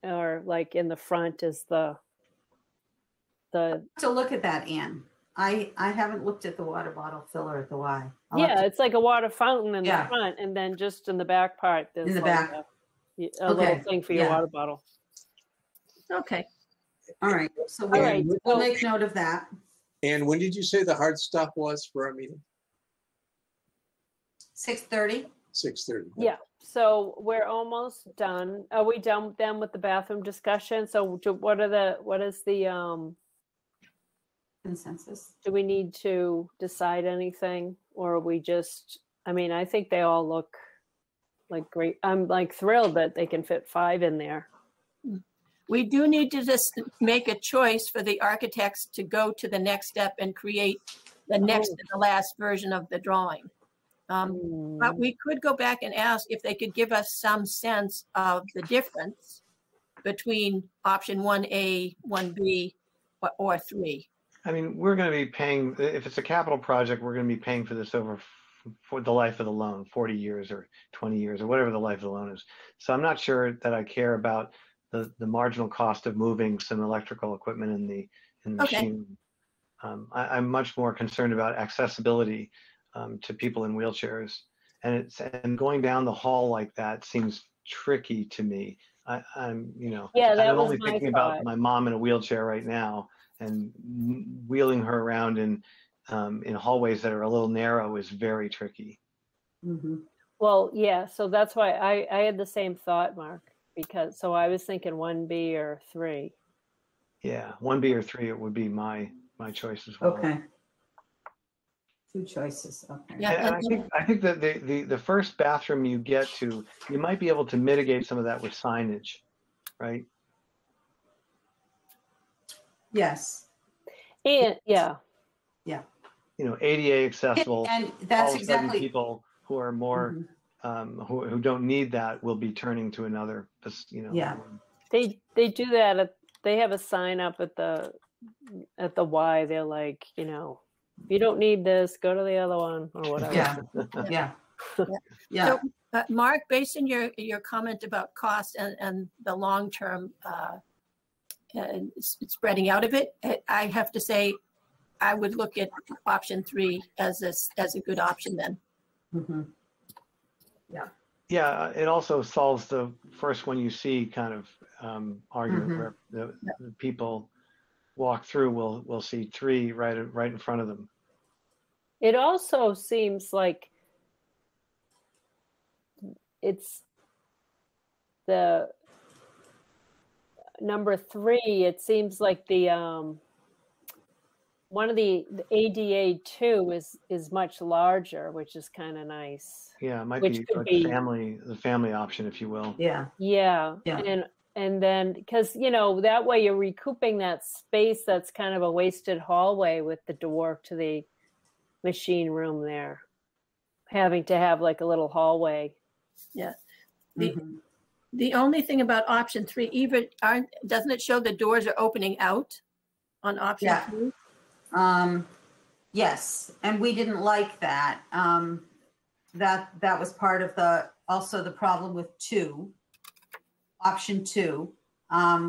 or like in the front is the. To look at that, Anne. I haven't looked at the water bottle filler at the Y. It's like a water fountain in the front, and then just in the back part, there's a little thing for your water bottle. Okay. All right. So we'll make note of that. And when did you say the hard stop was for our meeting? 6:30. 6:30. Yeah. So we're almost done. Are we done then with the bathroom discussion? So what is the consensus? Do we need to decide anything, or are we just? I mean, I think they all look like great. I'm like thrilled that they can fit 5 in there. We do need to just make a choice for the architects to go to the next step and create the next to the last version of the drawing. But we could go back and ask if they could give us some sense of the difference between option 1A, 1B, or 3. I mean, we're going to be paying, if it's a capital project, we're going to be paying for this over for the life of the loan, 40 years or 20 years or whatever the life of the loan is. So I'm not sure that I care about the marginal cost of moving some electrical equipment in the machine. I'm much more concerned about accessibility to people in wheelchairs, and going down the hall like that seems tricky to me. I'm Yeah, that I'm was only my thinking thought. about my mom in a wheelchair right now, and wheeling her around in hallways that are a little narrow is very tricky. Well, yeah, so that's why I had the same thought, Mark, because so I was thinking 1B or 3. Yeah, 1B or 3, it would be my choice as well. Okay. 2 choices. Okay. Yeah, And I think that the first bathroom you get to, you might be able to mitigate some of that with signage, right? Yes. And yeah, ADA accessible. And that's all of a sudden exactly. people who are more who don't need that will be turning to another. Yeah. they do that. They have a sign up at the Y. They're like, if you don't need this, go to the other one or whatever. Yeah. Yeah. So, Mark, based on your comment about cost and the long-term spreading out of it, I have to say, I would look at option 3 as a good option then. Yeah, it also solves the first one you see kind of argument where the people walk through will see 3 right in front of them. It also seems like it's the number 3. It seems like the one of the ADA 2 is much larger, which is kind of nice. Yeah, it might Which be could like be- the family option, if you will. Yeah. Yeah. Yeah. And then because that way you're recouping that space that's kind of a wasted hallway with the door to the machine room there, having to have like a little hallway. Yeah. The only thing about option 3, doesn't it show the doors are opening out on option 3? Yes, and we didn't like that. That was part of also the problem with option 2.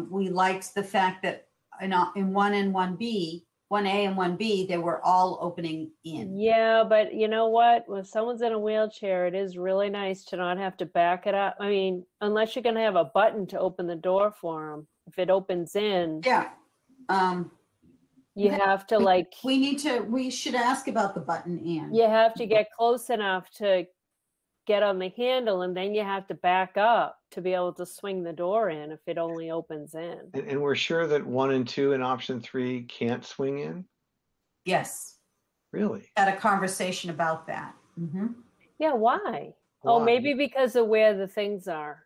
We liked the fact that in 1 and 1B, 1A and 1B, they were all opening in. Yeah, but you know what? When someone's in a wheelchair, it is really nice to not have to back it up. I mean, unless you're going to have a button to open the door for them. If it opens in, Yeah. you have to we should ask about the button in. you have to get close enough to get on the handle, and then you have to back up to be able to swing the door in if it only opens in. And we're sure that 1 and 2 in option 3 can't swing in? Yes. Really? Had a conversation about that. Yeah, why? Oh, maybe because of where the things are.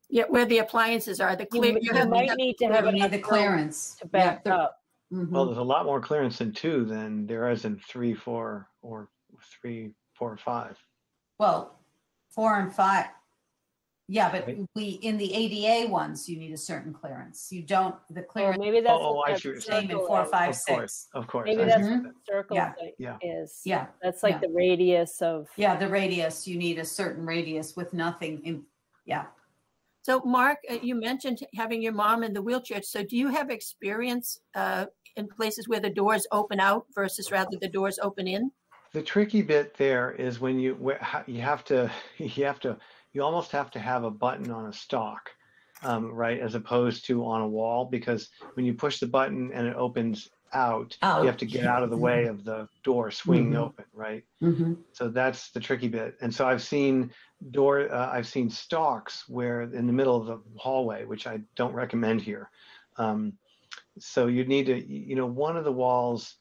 Yeah, where the appliances are. You might need to have the clearance to back up. Well, there's a lot more clearance in 2 than there is in 3, 4, or 3, 4, 5. Well, 4 and 5. Yeah, but in the ADA ones, you need a certain clearance. You don't, the clearance. Maybe that's I see what you're same in 4, 5, 6. Of course. Maybe that's what the circle Yeah. is. Yeah. That's like the radius of. Yeah, the radius. You need a certain radius with nothing in. Yeah. So, Mark, you mentioned having your mom in the wheelchair. So, do you have experience in places where the doors open out versus rather the doors open in? The tricky bit there is when you almost have to have a button on a stalk, right, as opposed to on a wall, because when you push the button and it opens out, you have to get out of the way of the door swinging open, right? So that's the tricky bit. And so I've seen stalks where in the middle of the hallway, which I don't recommend here. So you need to, one of the walls,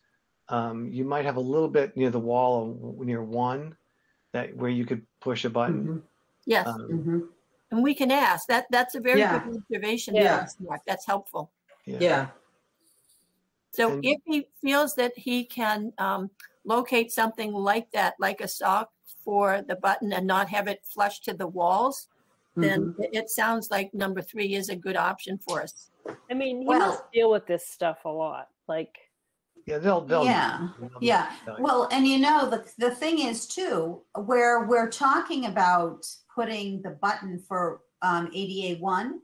you might have a little bit near the wall near 1 where you could push a button. Yes. And we can ask. That's a very good observation. Yeah. Mark. That's helpful. Yeah. So if he feels that he can locate something like that, like a sock for the button and not have it flush to the walls, then it sounds like number 3 is a good option for us. I mean, he must deal with this stuff a lot. They'll yeah. Well, and the thing is too, where we're talking about putting the button for ADA 1,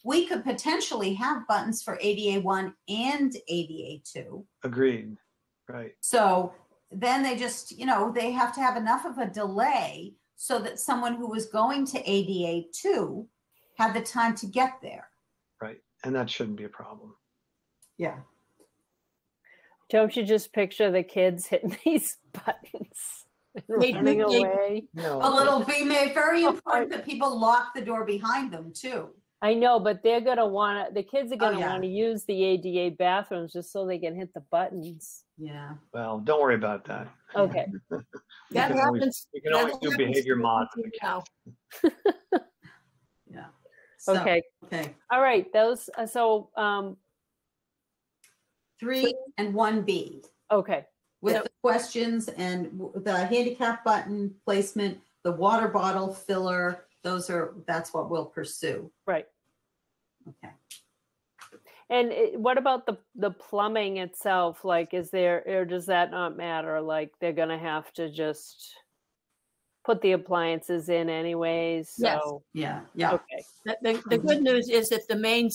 we could potentially have buttons for ADA 1 and ADA 2. Agreed. Right. So then they just, they have to have enough of a delay so that someone who was going to ADA 2 had the time to get there. Right. And that shouldn't be a problem. Yeah. Don't you just picture the kids hitting these buttons and running away? No. Well, it'll be made very important that people lock the door behind them too. I know, but they're going to the kids are going to yeah. want to use the ADA bathrooms just so they can hit the buttons. Yeah. Well, don't worry about that. Okay. That happens. You can always do behavior mods. Now. Yeah. So, Okay. Okay. All right. Those, 3 and 1B okay. with the questions and the handicap button placement, the water bottle filler. That's what we'll pursue. Right. Okay. And what about the plumbing itself? Like, or does that not matter? Like, they're going to have to just put the appliances in anyways. So, yes. Yeah. Okay. The good news is that the main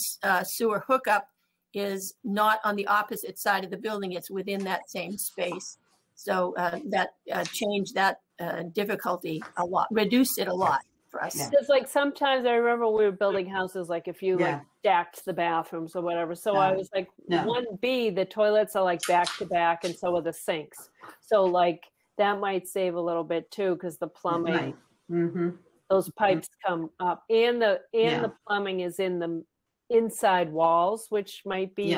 sewer hookup is not on the opposite side of the building. It's within that same space. So that changed that difficulty a lot, reduced it a lot for us. Yeah. Because like sometimes I remember we were building houses, like if you like stacked the bathrooms or whatever. So I was like, 1B, the toilets are like back to back and so are the sinks. So like that might save a little bit too, because the plumbing, those pipes come up and the plumbing is in the inside walls, which might be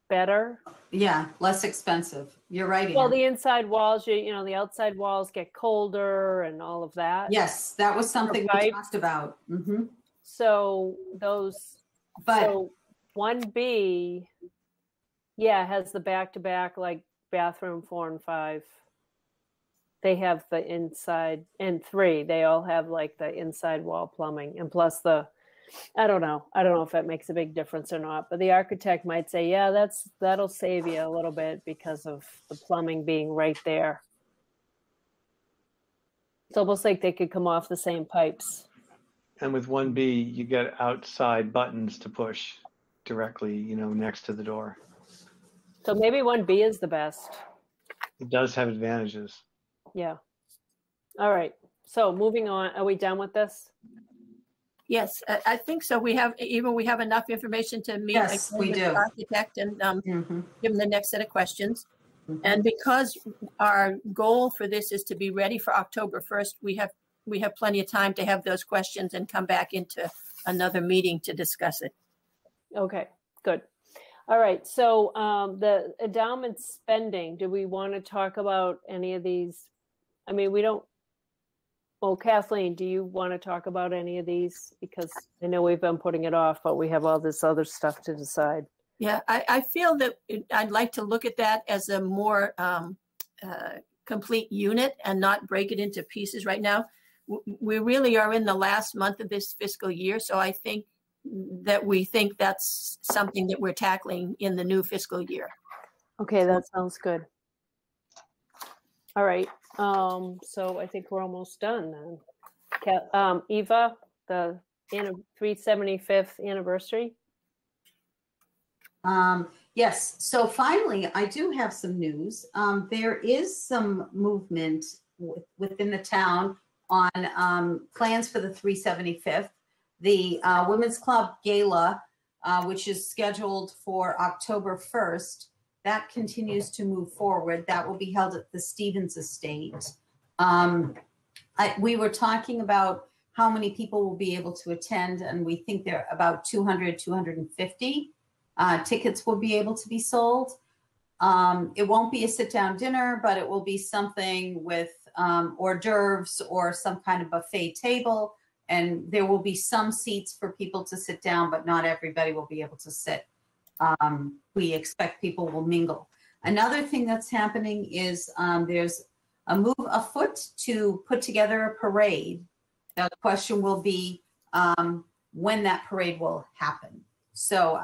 better. Yeah, less expensive. You're right. Well, the inside walls, the outside walls get colder and all of that. Yes, that was something we talked about. So so 1B, has the back-to-back like bathroom 4 and 5. They have the inside, and 3, they all have like the inside wall plumbing, and plus I don't know if that makes a big difference or not, but the architect might say, that'll save you a little bit because of the plumbing being right there. It's almost like they could come off the same pipes. And with 1B, you get outside buttons to push directly, next to the door. So maybe 1B is the best. It does have advantages. Yeah. All right. So moving on, are we done with this? Yes, I think so. We have enough information to meet with the architect and give them the next set of questions. And because our goal for this is to be ready for October 1st, we have plenty of time to have those questions and come back into another meeting to discuss it. Okay, good. All right. So the endowment spending, do we want to talk about any of these? I mean, we don't. Well, Kathleen, do you want to talk about any of these? Because I know we've been putting it off, but we have all this other stuff to decide. Yeah, I feel that I'd like to look at that as a more complete unit and not break it into pieces right now. We really are in the last month of this fiscal year, so I think that's something that we're tackling in the new fiscal year. Okay, that sounds good. All right. So I think we're almost done then. Eva, the 375th anniversary. Yes. So finally, I do have some news. There is some movement within the town on plans for the 375th. The Women's Club Gala, which is scheduled for October 1st, that continues to move forward. That will be held at the Stevens Estate. We were talking about how many people will be able to attend, and we think there are about 200, 250 tickets will be able to be sold. It won't be a sit-down dinner, but it will be something with hors d'oeuvres or some kind of buffet table, and there will be some seats for people to sit down, but not everybody will be able to sit. We expect people will mingle. Another thing that's happening is there's a move afoot to put together a parade. The question will be when that parade will happen. So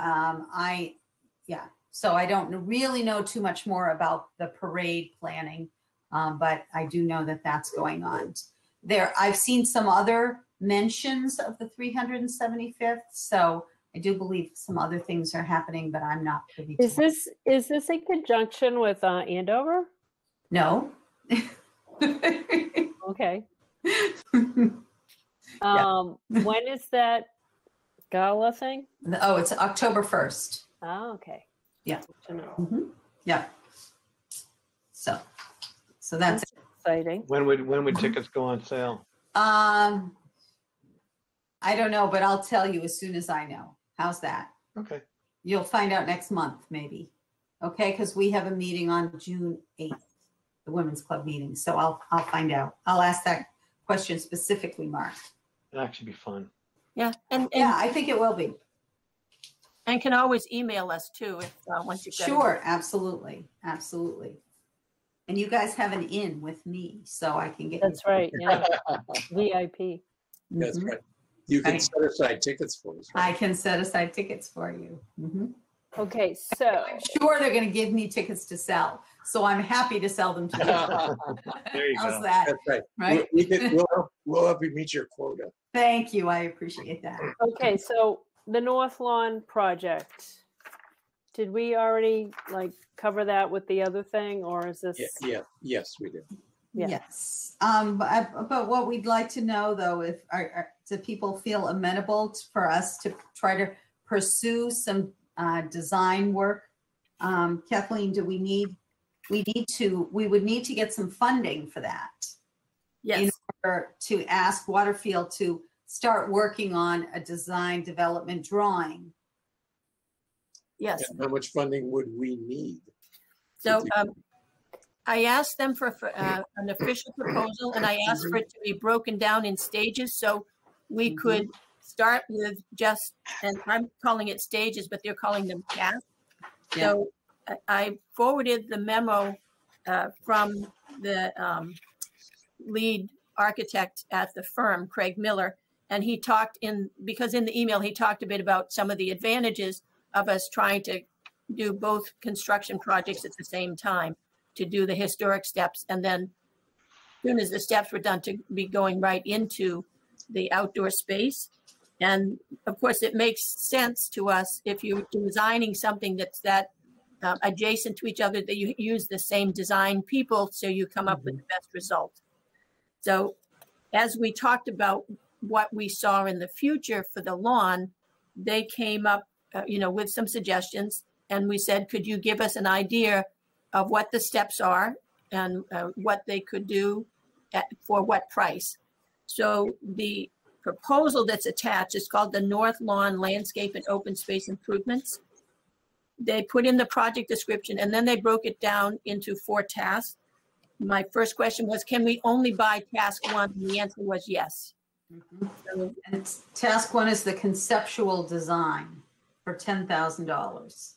so I don't really know too much more about the parade planning, but I do know that that's going on. I've seen some other mentions of the 375th, so I do believe some other things are happening, but I'm not privy to Is this in conjunction with Andover? No. Okay. Yeah. When is that gala thing? Oh, it's October 1st. Oh, okay. Yeah. Good to know. Mhm. Yeah. So that's Exciting. When would tickets go on sale? I don't know, but I'll tell you as soon as I know. How's that? Okay. You'll find out next month, maybe. Okay, because we have a meeting on June 8th, the Women's Club meeting. So I'll find out. I'll ask that question specifically, Mark. It'll actually be fun. Yeah, and Yeah, I think it will be. and can always email us too if once you've got it. Sure, absolutely, absolutely. And you guys have an in with me, so I can get. That's right. Yeah. VIP. That's Mhm. right. You can Right. set aside tickets for us. I can set aside tickets for you. Mhm. Okay, so I'm sure they're going to give me tickets to sell, so I'm happy to sell them to you. There you How's go. that? That's right. Right? We'll help you meet your quota. Thank you. I appreciate that. okay, so the North Lawn project. Did we already cover that with the other thing, or is this? Yes, we did. Yeah. Yes. But what we'd like to know, though, if do people feel amenable for us to try to pursue some design work? Kathleen, we would need to get some funding for that. Yes. In order to ask Waterfield to start working on a design development drawing. Yes. And how much funding would we need? So I asked them for an official proposal, and I asked for it to be broken down in stages so we could start with just, and I'm calling it stages, but they're calling them tasks. Yeah. So I forwarded the memo from the lead architect at the firm, Craig Miller, and he talked because in the email he talked a bit about some of the advantages of us trying to do both construction projects at the same time, to do the historic steps, and then as soon as the steps were done, to be going right into the outdoor space. And of course, it makes sense to us if you're designing something that's that adjacent to each other, that you use the same design people so you come up with the best result. So as we talked about what we saw in the future for the lawn, they came up with some suggestions, and we said, could you give us an idea of what the steps are and what they could do for what price? So the proposal that's attached is called the North Lawn Landscape and Open Space Improvements. They put in the project description, and then they broke it down into 4 tasks. My first question was, can we only buy task 1? And the answer was yes. So, And task 1 is the conceptual design for $10,000.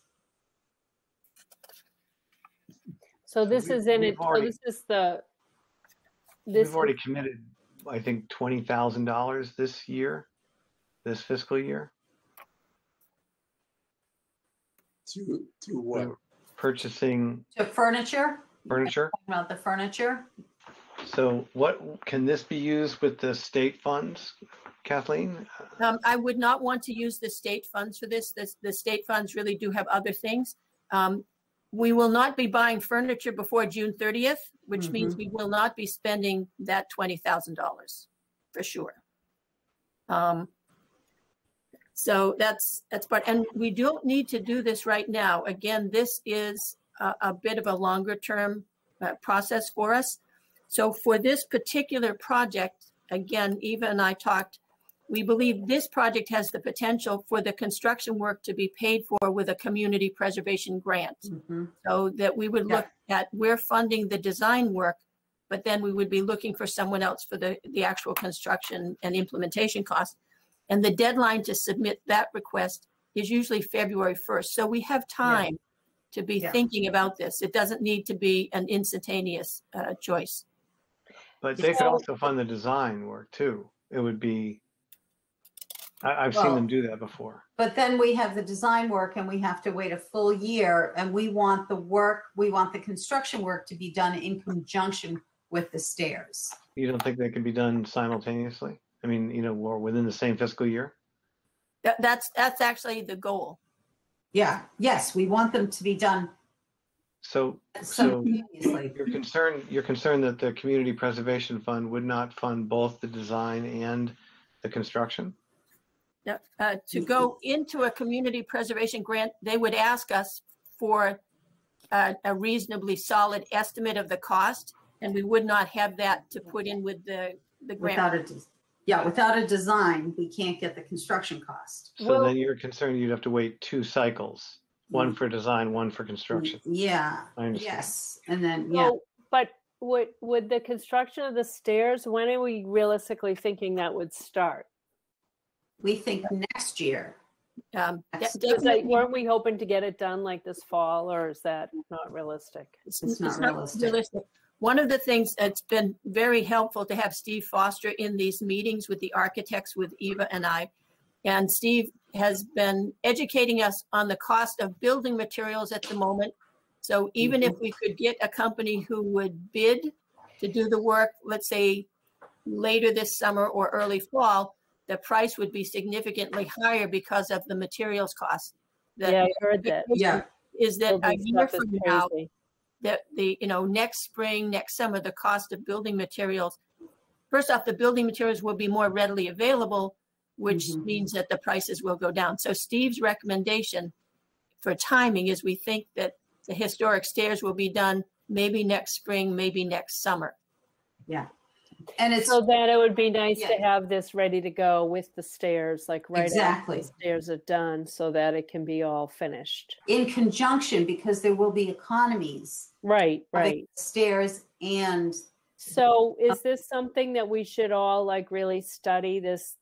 So this is in we've it. So already- this is the. We've already committed, I think, $20,000 this fiscal year. To what? Purchasing To furniture? furniture. Talking about the furniture? So what, can this be used with the state funds, Kathleen? I would not want to use the state funds for this. The state funds really do have other things. We will not be buying furniture before June 30th, which means we will not be spending that $20,000 for sure. So that's part, and we don't need to do this right now. Again, this is a bit of a longer term process for us. So for this particular project, again, Eva and I talked, we believe this project has the potential for the construction work to be paid for with a community preservation grant. So that we would look at, we're funding the design work, but then we would be looking for someone else for the actual construction and implementation costs. And the deadline to submit that request is usually February 1st. So we have time to be thinking about this. It doesn't need to be an instantaneous choice. But they could also fund the design work too. It would be, I've seen them do that before. But then we have the design work and we have to wait a full year, and we want the construction work to be done in conjunction with the stairs. You don't think they can be done simultaneously? I mean, or within the same fiscal year? That's actually the goal. Yeah, yes, we want them to be done So simultaneously. you're concerned that the Community Preservation Fund would not fund both the design and the construction? To go into a community preservation grant, they would ask us for a reasonably solid estimate of the cost, and we would not have that to put in with the grant. Without a design, we can't get the construction cost. So then you're concerned you'd have to wait 2 cycles, one for design, one for construction. Yeah, I understand. yes, and then, yeah. So, but would the construction of the stairs, when are we realistically thinking that would start? We think next year. Weren't we hoping to get it done like this fall, or is that not realistic? It's not realistic. One of the things that's been very helpful to have Steve Foster in these meetings with the architects, with Eva and I. And Steve has been educating us on the cost of building materials at the moment. So even if we could get a company who would bid to do the work, let's say later this summer or early fall, the price would be significantly higher because of the materials cost. Yeah, I heard that. Yeah. Is that a year from now, crazy. that the, next spring, next summer, the cost of building materials, first off, the building materials will be more readily available, which means that the prices will go down. So Steve's recommendation for timing is we think that the historic stairs will be done maybe next spring, maybe next summer. Yeah. And it's so that it would be nice to have this ready to go with the stairs, like right after the stairs are done, so that it can be all finished. In conjunction, because there will be economies. Right. Stairs and. So is this something that we should all like really study, this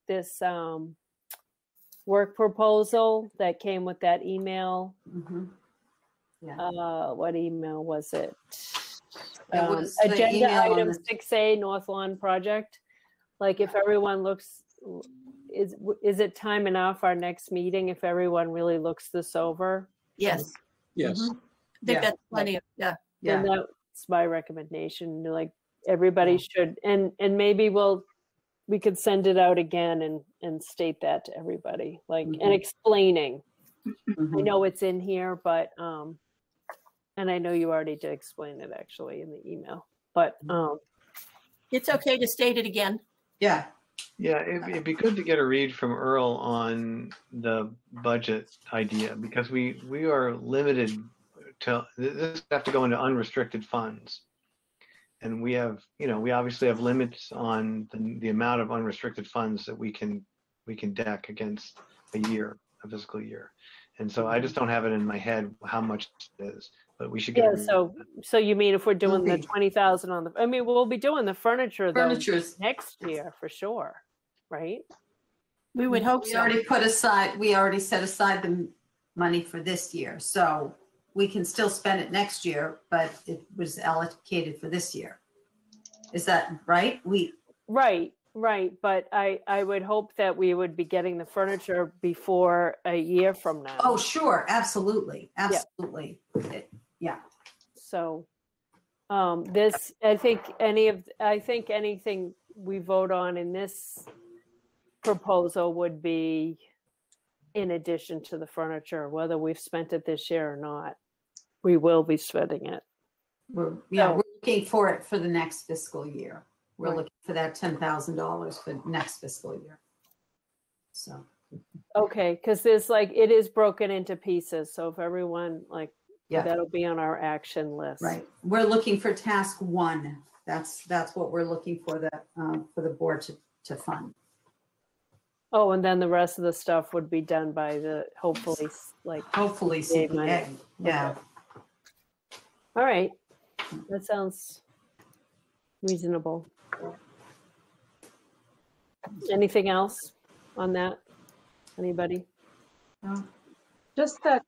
work proposal that came with that email? Yeah. What email was it? It was agenda item 6A North Lawn project. Like if everyone looks, is it time enough our next meeting if everyone really looks this over? Yes. Yes. I think that's plenty of, And that's my recommendation. Like everybody should, and maybe we could send it out again and state that to everybody, like, and explaining. I know it's in here, but and I know you already did explain it actually in the email, but it's okay to state it again. Yeah. Yeah, it'd be good to get a read from Earl on the budget idea, because we are limited to this. Have to go into unrestricted funds, and we have, we obviously have limits on the amount of unrestricted funds that we can deck against a fiscal year. And so I just don't have it in my head how much it is, but we should get. Yeah. So you mean if we're doing the 20,000 on the? I mean, we'll be doing the furniture next year for sure, right? We would hope so. We already set aside the money for this year, so we can still spend it next year, but it was allocated for this year. Is that right? Right. But I would hope that we would be getting the furniture before a year from now. Oh, sure. Absolutely. Yeah. So I think anything we vote on in this proposal would be in addition to the furniture, whether we've spent it this year or not. We will be spending it. We're looking for it for the next fiscal year. We're looking for that $10,000 for next fiscal year. So. Okay, because there's it is broken into pieces. So if everyone that'll be on our action list. Right. We're looking for task 1. That's what we're looking for for the board to fund. Oh, and then the rest of the stuff would be done by hopefully CPA. Yeah. Okay. All right. That sounds reasonable. Anything else on that? Anybody? Just that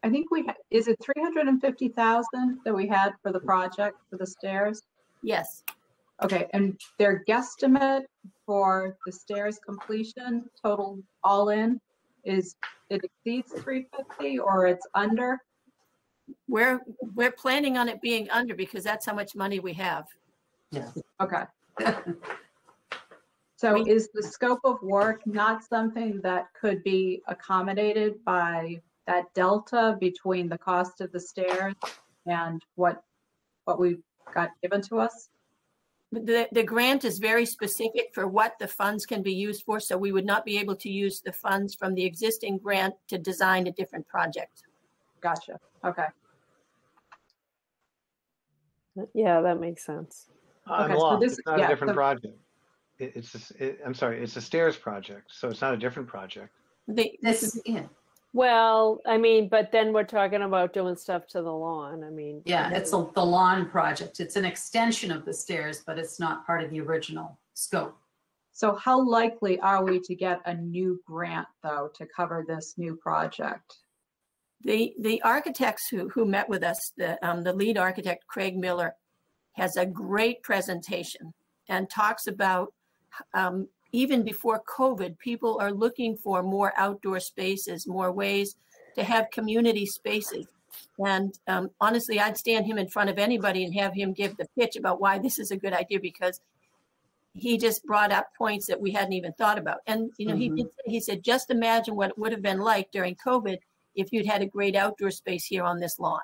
I think is it 350,000 that we had for the project for the stairs? Yes. Okay, and their guesstimate for the stairs completion total all in is it exceeds 350 or it's under? We're planning on it being under because that's how much money we have. Yeah. Okay. So is the scope of work not something that could be accommodated by that delta between the cost of the stairs and what we got given to us? The grant is very specific for what the funds can be used for, so we would not be able to use the funds from the existing grant to design a different project. Gotcha. Okay. Yeah, that makes sense. On Okay, the so law, this- it's not yeah, a different so- project. I'm sorry, it's a stairs project, so it's not a different project. Well, I mean, but then we're talking about doing stuff to the lawn. I mean, Yeah, it's the lawn project. It's an extension of the stairs, but it's not part of the original scope. So how likely are we to get a new grant, though, to cover this new project? The architects who met with us, the lead architect, Craig Miller, has a great presentation and talks about even before COVID, people are looking for more outdoor spaces, more ways to have community spaces. And honestly, I'd stand him in front of anybody and have him give the pitch about why this is a good idea, because he just brought up points that we hadn't even thought about. And, you know, he said, just imagine what it would have been like during COVID if you'd had a great outdoor space here on this lawn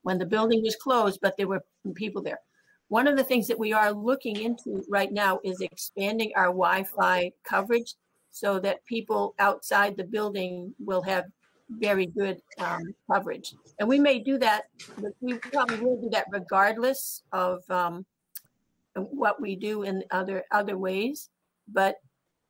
when the building was closed, but there were people there. One of the things that we are looking into right now is expanding our Wi-Fi coverage so that people outside the building will have very good coverage. And we may do that, but we probably will do that regardless of what we do in other ways. But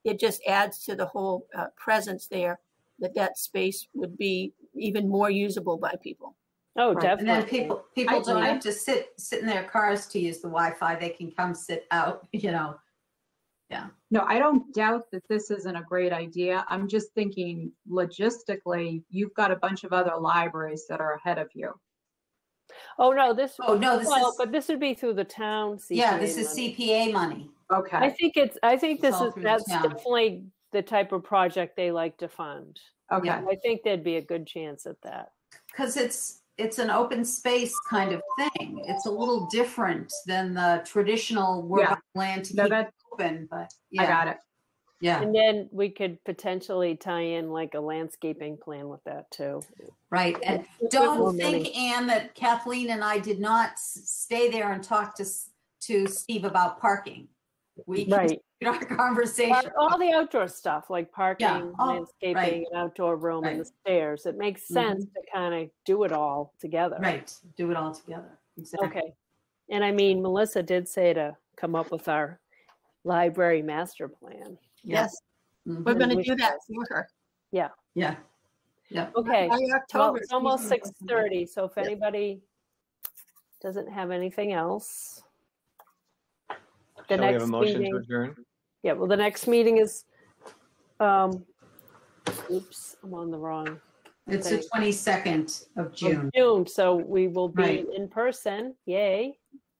it just adds to the whole presence there, that space would be even more usable by people. Oh, Right. definitely. And then people don't have to sit in their cars to use the Wi-Fi. They can come sit out, you know. Yeah. No, I don't doubt that this isn't a great idea. I'm just thinking logistically, you've got a bunch of other libraries that are ahead of you. Oh, no, this is, but this would be through the town CPA yeah, this is money. CPA money. Okay. I think It's all through the that's town. definitely the type of project they like to fund. Okay. Yeah. I think there'd be a good chance at that. Because it's an open space kind of thing. It's a little different than the traditional we're buying land to keep it open, but yeah. I got it. Yeah. And then we could potentially tie in like a landscaping plan with that too. Right. And don't think, Anne, that Kathleen and I did not stay there and talk to Steve about parking. We continued our conversation. All the outdoor stuff like parking, landscaping, an outdoor room, and the stairs. It makes sense to kind of do it all together. Right. Do it all together. Exactly. Okay. And I mean, Melissa did say to come up with our library master plan. Yes. We're going to do that for her. Yeah. Yeah. Yeah. Okay. By October, Well, it's almost 6:30. So if anybody doesn't have anything else, Shall we have a motion to adjourn? Yeah, well, the next meeting is, oops, I'm on the wrong. It's the 22nd of June. So we will be in person. Yay.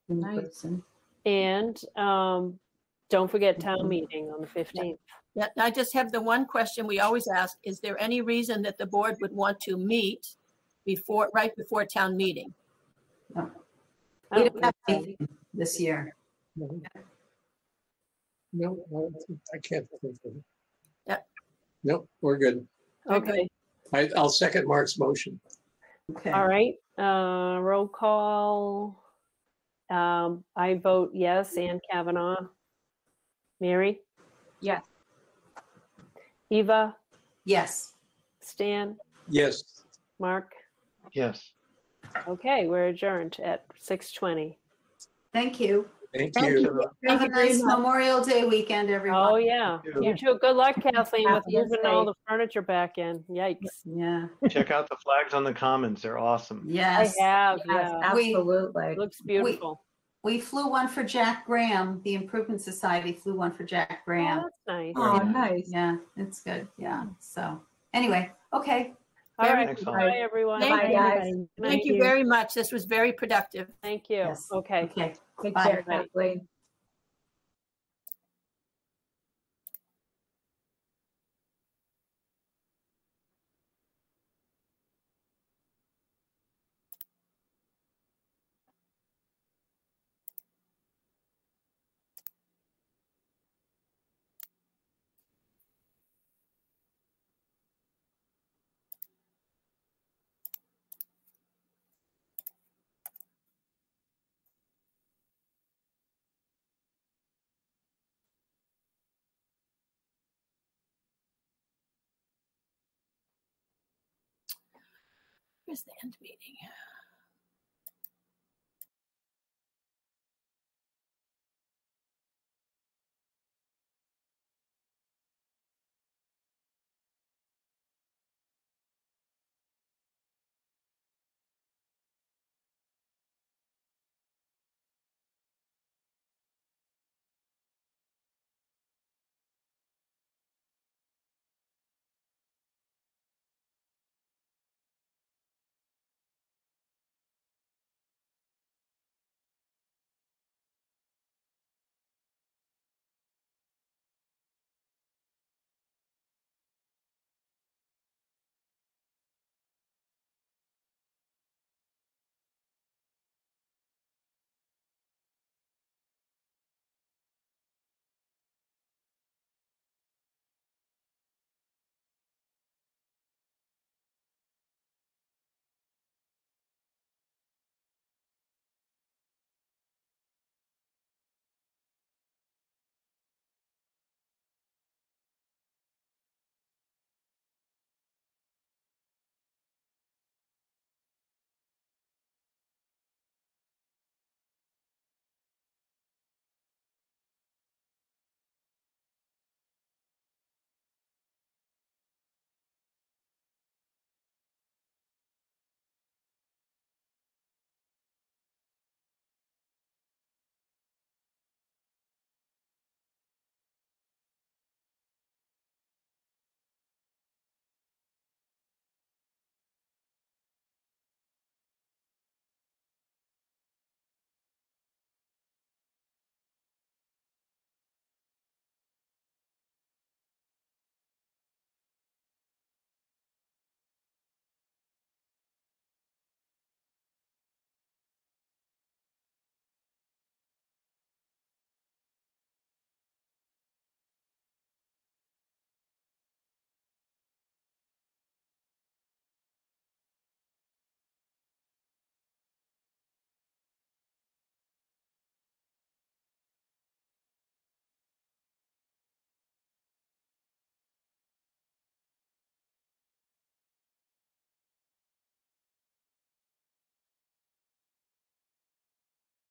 In person. And don't forget town meeting on the 15th. Yeah, I just have the one question we always ask. Is there any reason that the board would want to meet right before town meeting? No. We don't have anything this year. No, I can't think of it. Yeah. Nope, we're good. Okay. I'll second Mark's motion. Okay. All right. Roll call. I vote yes. Ann Kavanaugh. Mary? Yes. Eva? Yes. Stan? Yes. Mark? Yes. Okay, we're adjourned at 6:20. Thank you. Thank you. Have a nice Memorial Day weekend, everyone. Oh, yeah. You too. Good luck, Kathleen, with moving all the furniture back in. Yikes. Yeah. Check out the flags on the commons. They're awesome. Yes. I have, Yes, yeah. absolutely. It looks beautiful. We flew one for Jack Graham. The Improvement Society flew one for Jack Graham. Oh, that's nice. Oh, nice. Yeah, it's good. Yeah. So anyway, okay. All right. Excellent. Bye, everyone. Thank you. guys. Thank you very much. This was very productive. Thank you. Yes. Okay. Okay. Take Bye. care, Kathleen. Where's the end meeting?